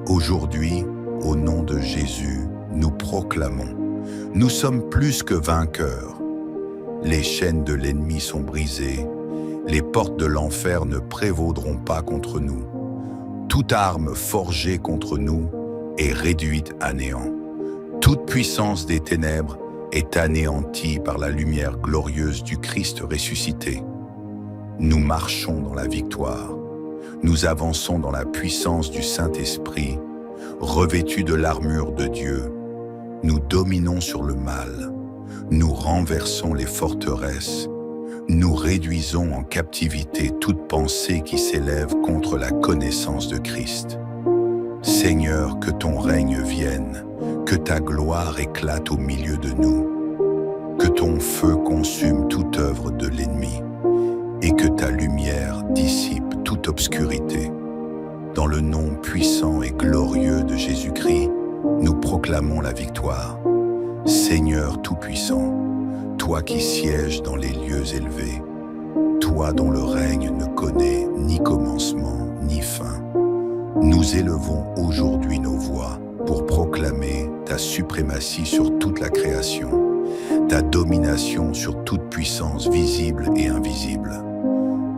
Aujourd'hui, au nom de Jésus, nous proclamons, nous sommes plus que vainqueurs. Les chaînes de l'ennemi sont brisées, les portes de l'enfer ne prévaudront pas contre nous. Toute arme forgée contre nous est réduite à néant. Toute puissance des ténèbres est anéantie par la lumière glorieuse du Christ ressuscité. Nous marchons dans la victoire. Nous avançons dans la puissance du Saint-Esprit, revêtus de l'armure de Dieu. Nous dominons sur le mal. Nous renversons les forteresses. Nous réduisons en captivité toute pensée qui s'élève contre la connaissance de Christ. Seigneur, que ton règne vienne, que ta gloire éclate au milieu de nous, que ton feu consume toute œuvre de l'ennemi et que ta lumière dissipe toute obscurité. Dans le nom puissant et glorieux de Jésus-Christ, nous proclamons la victoire. Seigneur Tout-Puissant, toi qui sièges dans les lieux élevés, toi dont le règne ne connaît ni commencement ni fin, nous élevons aujourd'hui nos voix pour proclamer ta suprématie sur toute la création, ta domination sur toute puissance visible et invisible.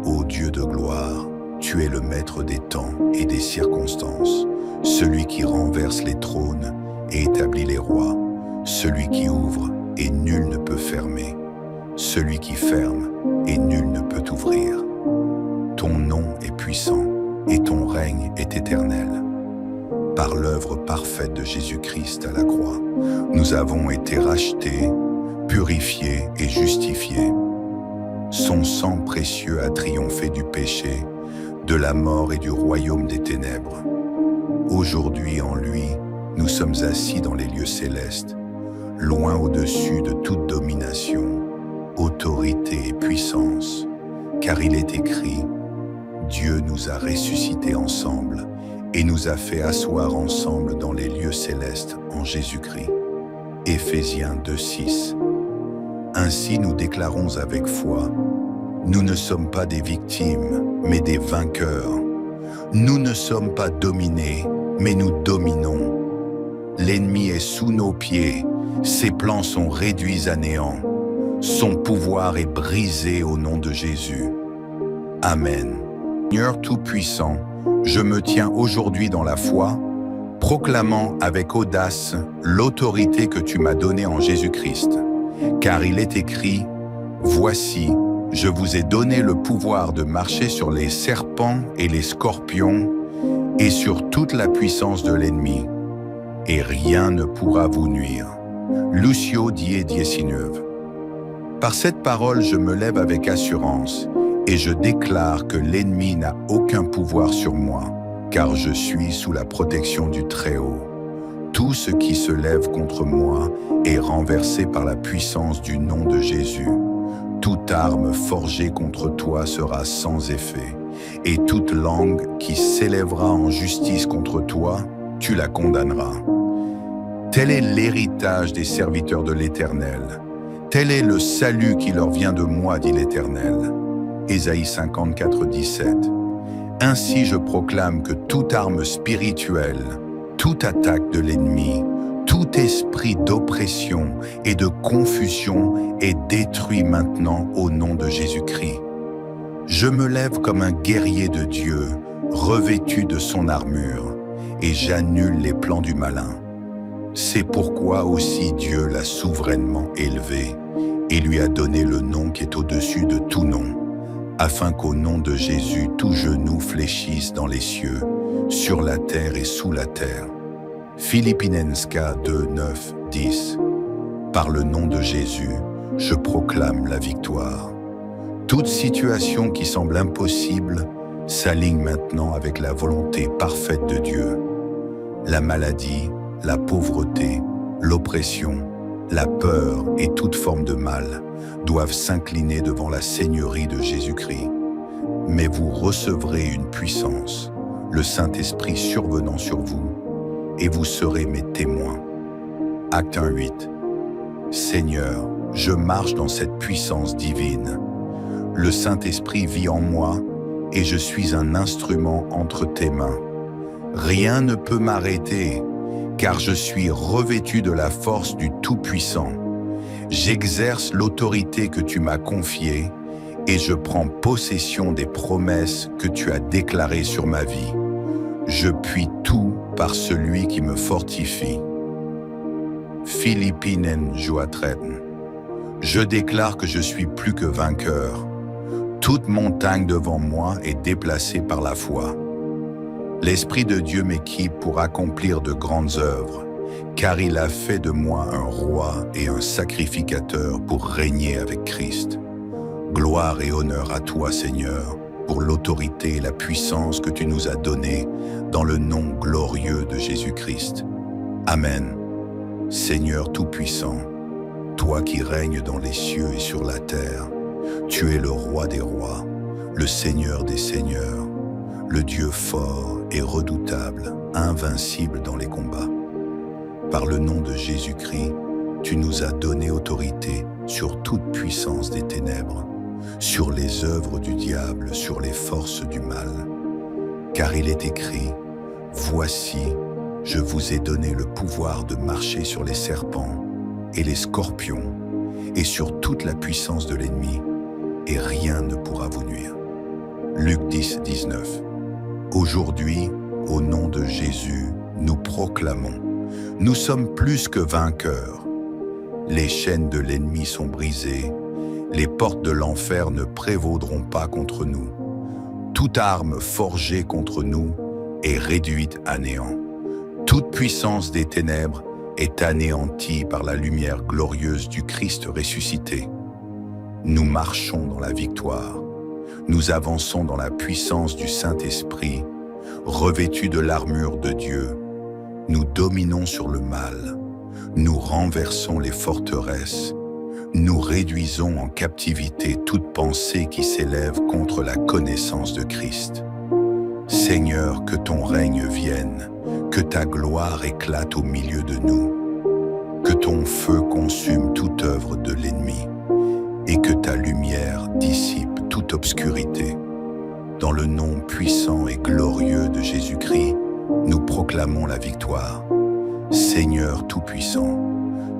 Ô Dieu de gloire, tu es le maître des temps et des circonstances, celui qui renverse les trônes et établit les rois, celui qui ouvre et nul ne peut fermer, celui qui ferme et nul ne peut ouvrir. Ton nom est puissant et ton règne est éternel. Par l'œuvre parfaite de Jésus-Christ à la croix, nous avons été rachetés, purifiés et justifiés. Son sang précieux a triomphé du péché, de la mort et du royaume des ténèbres. Aujourd'hui en lui, nous sommes assis dans les lieux célestes, loin au-dessus de toute domination, autorité et puissance, car il est écrit, Dieu nous a ressuscités ensemble et nous a fait asseoir ensemble dans les lieux célestes en Jésus-Christ. Éphésiens 2:6. Ainsi nous déclarons avec foi, nous ne sommes pas des victimes, mais des vainqueurs. Nous ne sommes pas dominés, mais nous dominons. L'ennemi est sous nos pieds, ses plans sont réduits à néant. Son pouvoir est brisé au nom de Jésus. Amen. Seigneur Tout-Puissant, je me tiens aujourd'hui dans la foi, proclamant avec audace l'autorité que tu m'as donnée en Jésus-Christ. Car il est écrit, « Voici, je vous ai donné le pouvoir de marcher sur les serpents et les scorpions et sur toute la puissance de l'ennemi, et rien ne pourra vous nuire. » Lucio 10:19. Par cette parole, je me lève avec assurance et je déclare que l'ennemi n'a aucun pouvoir sur moi, car je suis sous la protection du Très-Haut. Tout ce qui se lève contre moi est renversé par la puissance du nom de Jésus. Toute arme forgée contre toi sera sans effet, et toute langue qui s'élèvera en justice contre toi, tu la condamneras. Tel est l'héritage des serviteurs de l'Éternel. Tel est le salut qui leur vient de moi, dit l'Éternel. Ésaïe 54:17. Ainsi je proclame que toute arme spirituelle, toute attaque de l'ennemi, tout esprit d'oppression et de confusion est détruit maintenant au nom de Jésus-Christ. Je me lève comme un guerrier de Dieu, revêtu de son armure, et j'annule les plans du malin. C'est pourquoi aussi Dieu l'a souverainement élevé et lui a donné le nom qui est au-dessus de tout nom, afin qu'au nom de Jésus tout genou fléchisse dans les cieux, sur la terre et sous la terre. Philippienska 2:9-10. Par le nom de Jésus, je proclame la victoire. Toute situation qui semble impossible s'aligne maintenant avec la volonté parfaite de Dieu. La maladie, la pauvreté, l'oppression, la peur et toute forme de mal doivent s'incliner devant la Seigneurie de Jésus-Christ. Mais vous recevrez une puissance, le Saint-Esprit survenant sur vous, et vous serez mes témoins. Acte 1:8. Seigneur, je marche dans cette puissance divine. Le Saint-Esprit vit en moi et je suis un instrument entre tes mains. Rien ne peut m'arrêter, car je suis revêtu de la force du Tout-Puissant. J'exerce l'autorité que tu m'as confiée et je prends possession des promesses que tu as déclarées sur ma vie. Je puis tout par celui qui me fortifie. Philippinen 2:13. Je déclare que je suis plus que vainqueur. Toute montagne devant moi est déplacée par la foi. L'Esprit de Dieu m'équipe pour accomplir de grandes œuvres, car il a fait de moi un roi et un sacrificateur pour régner avec Christ. Gloire et honneur à toi, Seigneur, pour l'autorité et la puissance que tu nous as données dans le nom glorieux de Jésus-Christ. Amen. Seigneur Tout-Puissant, toi qui règnes dans les cieux et sur la terre, tu es le roi des rois, le Seigneur des seigneurs, le Dieu fort et redoutable, invincible dans les combats. Par le nom de Jésus-Christ, tu nous as donné autorité sur toute puissance des ténèbres, sur les œuvres du diable, sur les forces du mal. Car il est écrit, « Voici, je vous ai donné le pouvoir de marcher sur les serpents et les scorpions et sur toute la puissance de l'ennemi, et rien ne pourra vous nuire. » Luc 10, 19. Aujourd'hui, au nom de Jésus, nous proclamons, nous sommes plus que vainqueurs. Les chaînes de l'ennemi sont brisées, les portes de l'enfer ne prévaudront pas contre nous. Toute arme forgée contre nous est réduite à néant. Toute puissance des ténèbres est anéantie par la lumière glorieuse du Christ ressuscité. Nous marchons dans la victoire. Nous avançons dans la puissance du Saint-Esprit, revêtus de l'armure de Dieu. Nous dominons sur le mal. Nous renversons les forteresses. Nous réduisons en captivité toute pensée qui s'élève contre la connaissance de Christ. Seigneur, que ton règne vienne, que ta gloire éclate au milieu de nous, que ton feu consume toute œuvre de l'ennemi et que ta lumière dissipe toute obscurité. Dans le nom puissant et glorieux de Jésus-Christ, nous proclamons la victoire. Seigneur Tout-Puissant,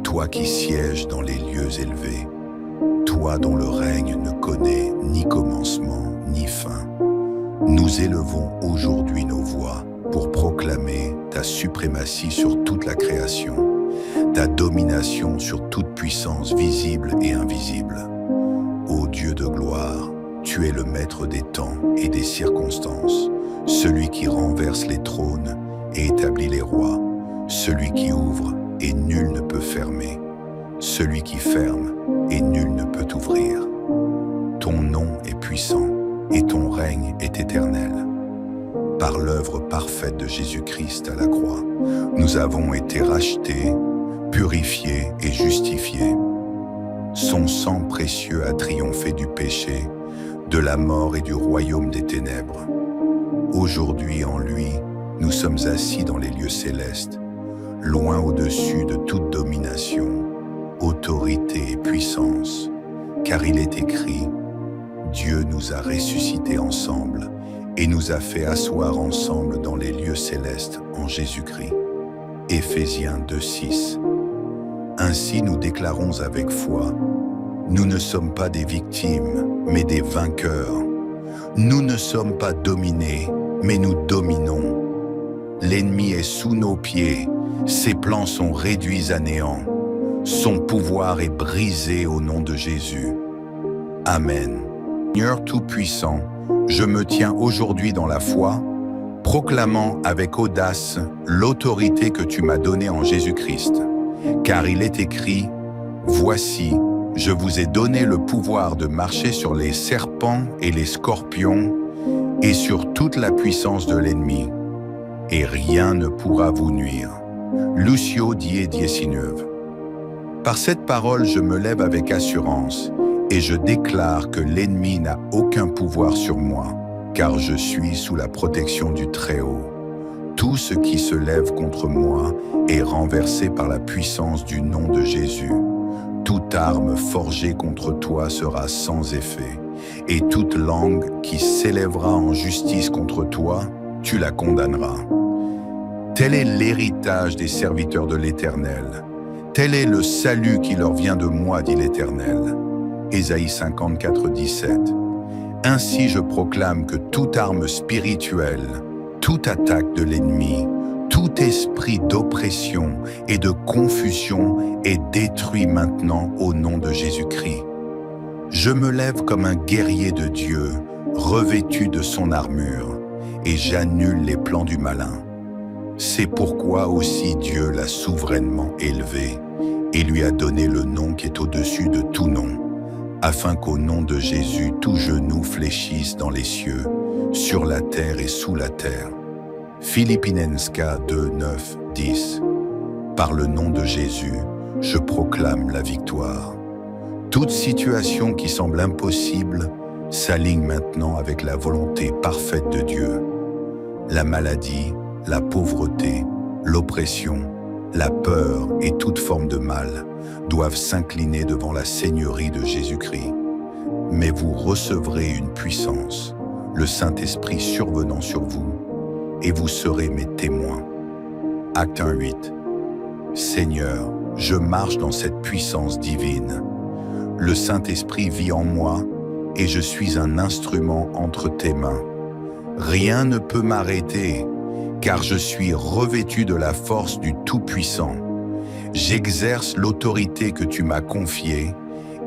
toi qui sièges dans les lieux élevés, toi dont le règne ne connaît ni commencement ni fin, nous élevons aujourd'hui nos voix pour proclamer ta suprématie sur toute la création, ta domination sur toute puissance visible et invisible. Ô Dieu de gloire, tu es le maître des temps et des circonstances, celui qui renverse les trônes et établit les rois, celui qui ouvre et nul ne peut fermer, celui qui ferme et nul ne peut ouvrir. Ton nom est puissant et ton règne est éternel. Par l'œuvre parfaite de Jésus-Christ à la croix, nous avons été rachetés, purifiés et justifiés. Son sang précieux a triomphé du péché, de la mort et du royaume des ténèbres. Aujourd'hui en lui, nous sommes assis dans les lieux célestes, loin au-dessus de toute domination, autorité et puissance, car il est écrit, Dieu nous a ressuscités ensemble et nous a fait asseoir ensemble dans les lieux célestes en Jésus-Christ. Éphésiens 2:6. Ainsi nous déclarons avec foi, nous ne sommes pas des victimes, mais des vainqueurs. Nous ne sommes pas dominés, mais nous dominons. L'ennemi est sous nos pieds, ses plans sont réduits à néant. Son pouvoir est brisé au nom de Jésus. Amen. Seigneur Tout-Puissant, je me tiens aujourd'hui dans la foi, proclamant avec audace l'autorité que tu m'as donnée en Jésus-Christ. Car il est écrit, « Voici, je vous ai donné le pouvoir de marcher sur les serpents et les scorpions et sur toute la puissance de l'ennemi, et rien ne pourra vous nuire. » Lucio 10:19. Par cette parole, je me lève avec assurance et je déclare que l'ennemi n'a aucun pouvoir sur moi, car je suis sous la protection du Très-Haut. Tout ce qui se lève contre moi est renversé par la puissance du nom de Jésus. Toute arme forgée contre toi sera sans effet, et toute langue qui s'élèvera en justice contre toi, tu la condamneras. Tel est l'héritage des serviteurs de l'Éternel. Tel est le salut qui leur vient de moi, dit l'Éternel. Ésaïe 54, 17. Ainsi je proclame que toute arme spirituelle, toute attaque de l'ennemi, tout esprit d'oppression et de confusion est détruit maintenant au nom de Jésus-Christ. Je me lève comme un guerrier de Dieu, revêtu de son armure, et j'annule les plans du malin. C'est pourquoi aussi Dieu l'a souverainement élevé et lui a donné le nom qui est au-dessus de tout nom, afin qu'au nom de Jésus, tout genou fléchisse dans les cieux, sur la terre et sous la terre. Philippienska 2, 9, 10. Par le nom de Jésus, je proclame la victoire. Toute situation qui semble impossible s'aligne maintenant avec la volonté parfaite de Dieu. La maladie, la pauvreté, l'oppression, la peur et toute forme de mal doivent s'incliner devant la Seigneurie de Jésus-Christ. Mais vous recevrez une puissance, le Saint-Esprit survenant sur vous, et vous serez mes témoins. Acte 1:8. Seigneur, je marche dans cette puissance divine. Le Saint-Esprit vit en moi et je suis un instrument entre tes mains. Rien ne peut m'arrêter, car je suis revêtu de la force du Tout-Puissant. J'exerce l'autorité que tu m'as confiée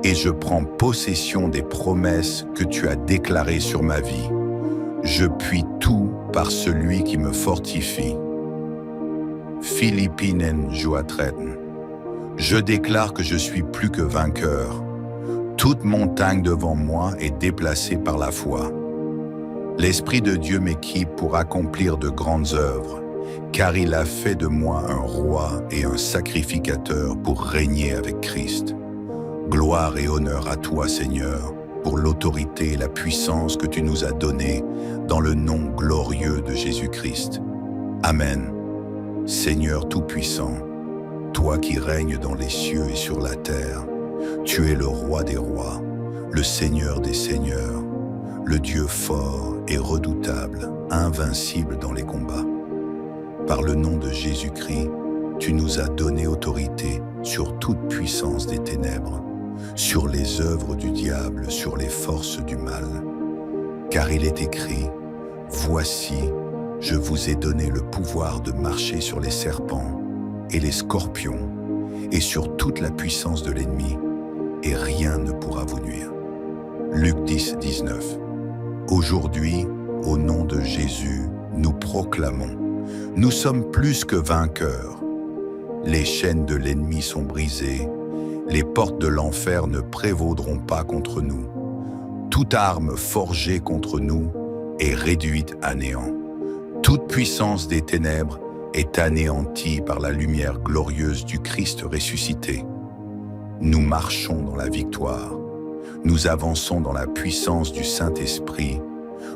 et je prends possession des promesses que tu as déclarées sur ma vie. Je puis tout par celui qui me fortifie. Philippinen 13. Je déclare que je suis plus que vainqueur. Toute montagne devant moi est déplacée par la foi. L'Esprit de Dieu m'équipe pour accomplir de grandes œuvres, car il a fait de moi un roi et un sacrificateur pour régner avec Christ. Gloire et honneur à toi, Seigneur, pour l'autorité et la puissance que tu nous as données dans le nom glorieux de Jésus-Christ. Amen. Seigneur Tout-Puissant, toi qui règnes dans les cieux et sur la terre, tu es le roi des rois, le Seigneur des seigneurs, le Dieu fort et redoutable, invincible dans les combats. Par le nom de Jésus-Christ, tu nous as donné autorité sur toute puissance des ténèbres, sur les œuvres du diable, sur les forces du mal. Car il est écrit, « Voici, je vous ai donné le pouvoir de marcher sur les serpents et les scorpions et sur toute la puissance de l'ennemi, et rien ne pourra vous nuire. » Luc 10, 19. Aujourd'hui, au nom de Jésus, nous proclamons, nous sommes plus que vainqueurs. Les chaînes de l'ennemi sont brisées, les portes de l'enfer ne prévaudront pas contre nous. Toute arme forgée contre nous est réduite à néant. Toute puissance des ténèbres est anéantie par la lumière glorieuse du Christ ressuscité. Nous marchons dans la victoire. Nous avançons dans la puissance du Saint-Esprit,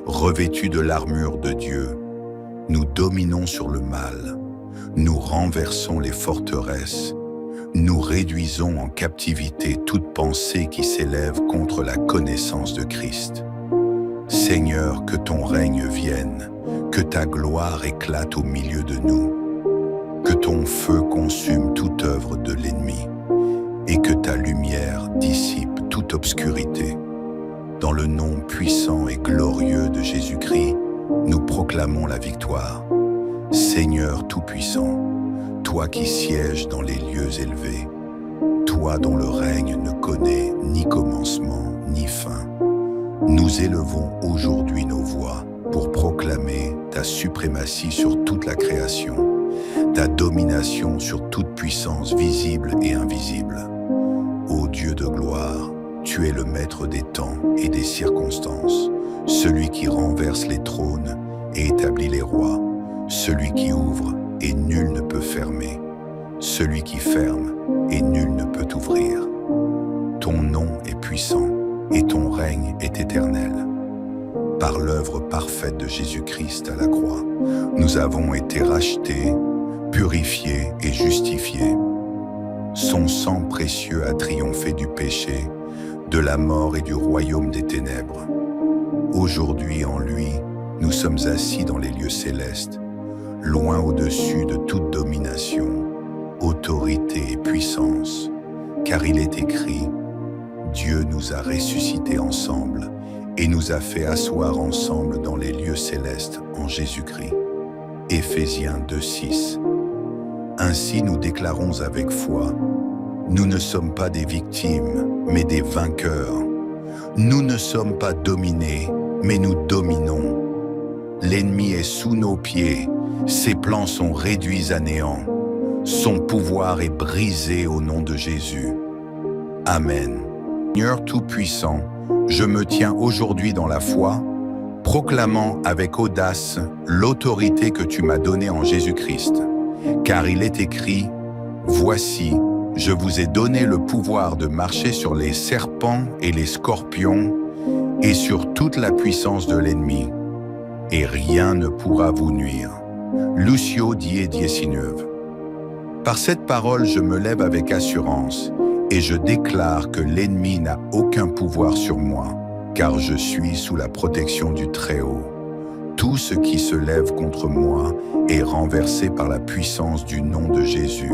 revêtus de l'armure de Dieu. Nous dominons sur le mal. Nous renversons les forteresses. Nous réduisons en captivité toute pensée qui s'élève contre la connaissance de Christ. Seigneur, que ton règne vienne, que ta gloire éclate au milieu de nous, que ton feu consume toute œuvre de l'ennemi et que ta lumière dissipe toute obscurité. Dans le nom puissant et glorieux de Jésus-Christ, nous proclamons la victoire. Seigneur Tout-Puissant, toi qui sièges dans les lieux élevés, toi dont le règne ne connaît ni commencement ni fin, nous élevons aujourd'hui nos voix pour proclamer ta suprématie sur toute la création, ta domination sur toute puissance visible et invisible. Ô Dieu de gloire, tu es le maître des temps et des circonstances, celui qui renverse les trônes et établit les rois, celui qui ouvre et nul ne peut fermer, celui qui ferme et nul ne peut ouvrir. Ton nom est puissant et ton règne est éternel. Par l'œuvre parfaite de Jésus-Christ à la croix, nous avons été rachetés, purifiés et justifiés. Son sang précieux a triomphé du péché, de la mort et du royaume des ténèbres. Aujourd'hui en lui, nous sommes assis dans les lieux célestes, loin au-dessus de toute domination, autorité et puissance, car il est écrit, Dieu nous a ressuscités ensemble et nous a fait asseoir ensemble dans les lieux célestes en Jésus-Christ. Éphésiens 2:6. Ainsi nous déclarons avec foi, nous ne sommes pas des victimes, mais des vainqueurs. Nous ne sommes pas dominés, mais nous dominons. L'ennemi est sous nos pieds, ses plans sont réduits à néant. Son pouvoir est brisé au nom de Jésus. Amen. Seigneur Tout-Puissant, je me tiens aujourd'hui dans la foi, proclamant avec audace l'autorité que tu m'as donnée en Jésus-Christ. Car il est écrit, « Voici, je vous ai donné le pouvoir de marcher sur les serpents et les scorpions et sur toute la puissance de l'ennemi, et rien ne pourra vous nuire. » Lucio 10:19. Par cette parole, je me lève avec assurance et je déclare que l'ennemi n'a aucun pouvoir sur moi, car je suis sous la protection du Très-Haut. Tout ce qui se lève contre moi est renversé par la puissance du nom de Jésus.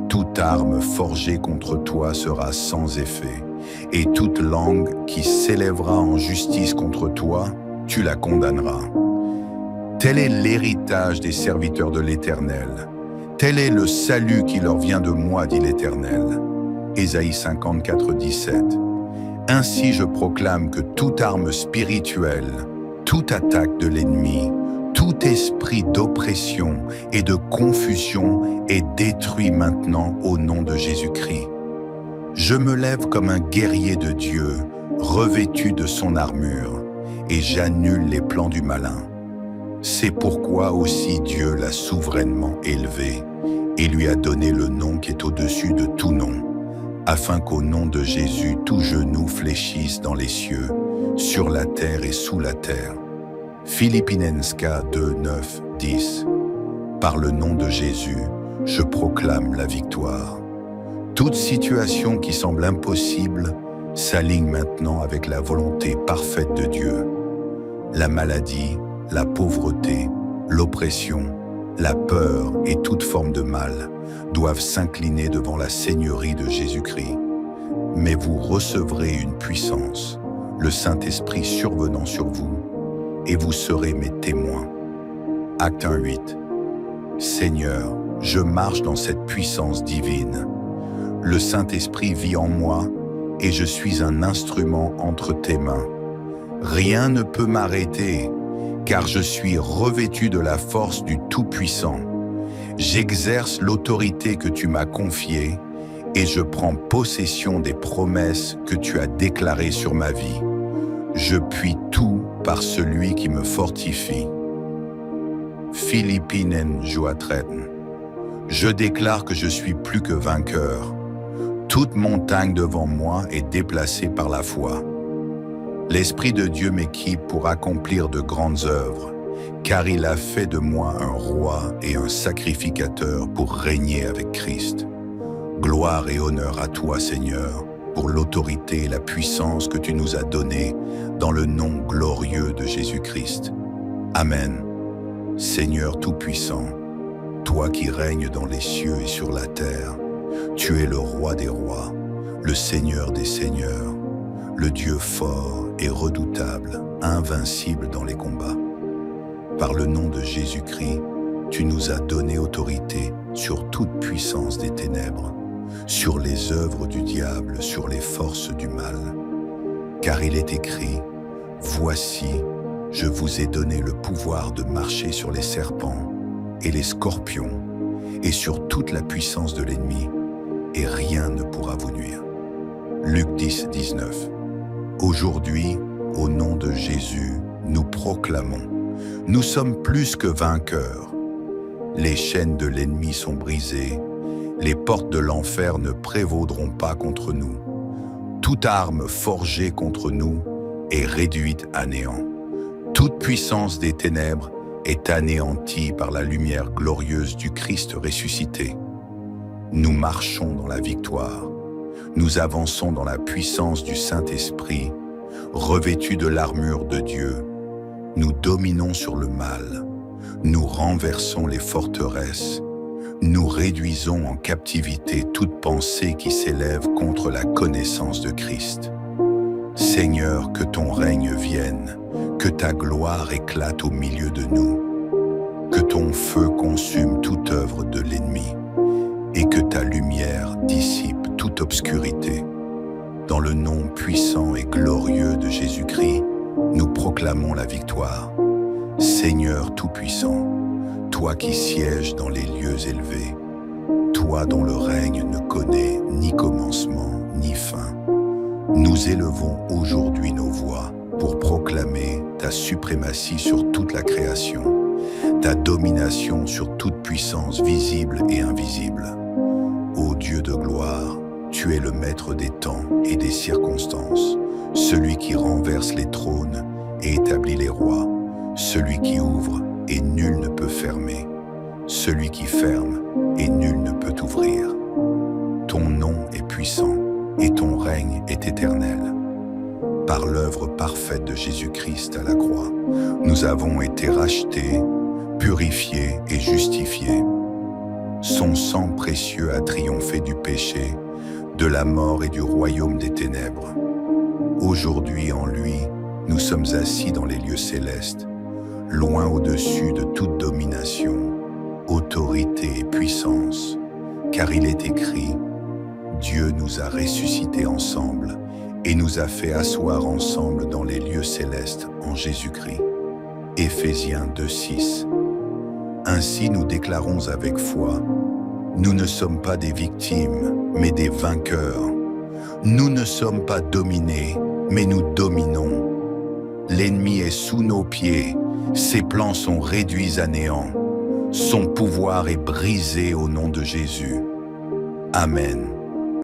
Toute arme forgée contre toi sera sans effet, et toute langue qui s'élèvera en justice contre toi, tu la condamneras. Tel est l'héritage des serviteurs de l'Éternel. Tel est le salut qui leur vient de moi, dit l'Éternel. Ésaïe 54:17. Ainsi je proclame que toute arme spirituelle, toute attaque de l'ennemi, tout esprit d'oppression et de confusion est détruit maintenant au nom de Jésus-Christ. Je me lève comme un guerrier de Dieu, revêtu de son armure, et j'annule les plans du malin. C'est pourquoi aussi Dieu l'a souverainement élevé et lui a donné le nom qui est au-dessus de tout nom, afin qu'au nom de Jésus, tout genou fléchisse dans les cieux, sur la terre et sous la terre. Philippienska 2:9-10. Par le nom de Jésus, je proclame la victoire. Toute situation qui semble impossible s'aligne maintenant avec la volonté parfaite de Dieu. La maladie, la pauvreté, l'oppression, la peur et toute forme de mal doivent s'incliner devant la seigneurie de Jésus-Christ. Mais vous recevrez une puissance, le Saint-Esprit survenant sur vous, et vous serez mes témoins. Acte 1:8. Seigneur, je marche dans cette puissance divine. Le Saint-Esprit vit en moi et je suis un instrument entre tes mains. Rien ne peut m'arrêter, car je suis revêtu de la force du Tout-Puissant. J'exerce l'autorité que tu m'as confiée et je prends possession des promesses que tu as déclarées sur ma vie. Je puis tout par celui qui me fortifie. Philippiens 2:13. Je déclare que je suis plus que vainqueur. Toute montagne devant moi est déplacée par la foi. L'Esprit de Dieu m'équipe pour accomplir de grandes œuvres, car il a fait de moi un roi et un sacrificateur pour régner avec Christ. Gloire et honneur à toi, Seigneur, pour l'autorité et la puissance que tu nous as données dans le nom glorieux de Jésus-Christ. Amen. Seigneur Tout-Puissant, toi qui règnes dans les cieux et sur la terre, tu es le roi des rois, le Seigneur des seigneurs, le Dieu fort et redoutable, invincible dans les combats. Par le nom de Jésus-Christ, tu nous as donné autorité sur toute puissance des ténèbres, sur les œuvres du diable, sur les forces du mal. Car il est écrit, « Voici, je vous ai donné le pouvoir de marcher sur les serpents et les scorpions et sur toute la puissance de l'ennemi, et rien ne pourra vous nuire. » Luc 10:19. Aujourd'hui, au nom de Jésus, nous proclamons, nous sommes plus que vainqueurs. Les chaînes de l'ennemi sont brisées, les portes de l'enfer ne prévaudront pas contre nous. Toute arme forgée contre nous est réduite à néant. Toute puissance des ténèbres est anéantie par la lumière glorieuse du Christ ressuscité. Nous marchons dans la victoire. nous avançons dans la puissance du Saint-Esprit, revêtus de l'armure de Dieu. Nous dominons sur le mal, nous renversons les forteresses, nous réduisons en captivité toute pensée qui s'élève contre la connaissance de Christ. Seigneur, que ton règne vienne, que ta gloire éclate au milieu de nous, que ton feu consume toute œuvre de l'ennemi et que ta lumière dissipe toute obscurité. Dans le nom puissant et glorieux de Jésus-Christ, nous proclamons la victoire. Seigneur Tout-Puissant, toi qui sièges dans les lieux élevés, toi dont le règne ne connaît ni commencement ni fin, nous élevons aujourd'hui nos voix pour proclamer ta suprématie sur toute la création, ta domination sur toute puissance visible et invisible. Ô Dieu de gloire, tu es le maître des temps et des circonstances, celui qui renverse les trônes et établit les rois, celui qui ouvre et nul ne peut fermer, celui qui ferme et nul ne peut ouvrir. Ton nom est puissant et ton règne est éternel. Par l'œuvre parfaite de Jésus-Christ à la croix, nous avons été rachetés, purifiés et justifiés. Son sang précieux a triomphé du péché, de la mort et du royaume des ténèbres. Aujourd'hui en lui, nous sommes assis dans les lieux célestes, loin au-dessus de toute domination, autorité et puissance, car il est écrit, Dieu nous a ressuscités ensemble et nous a fait asseoir ensemble dans les lieux célestes en Jésus-Christ. Éphésiens 2:6. Ainsi nous déclarons avec foi, nous ne sommes pas des victimes, mais des vainqueurs. Nous ne sommes pas dominés, mais nous dominons. L'ennemi est sous nos pieds, ses plans sont réduits à néant. Son pouvoir est brisé au nom de Jésus. Amen.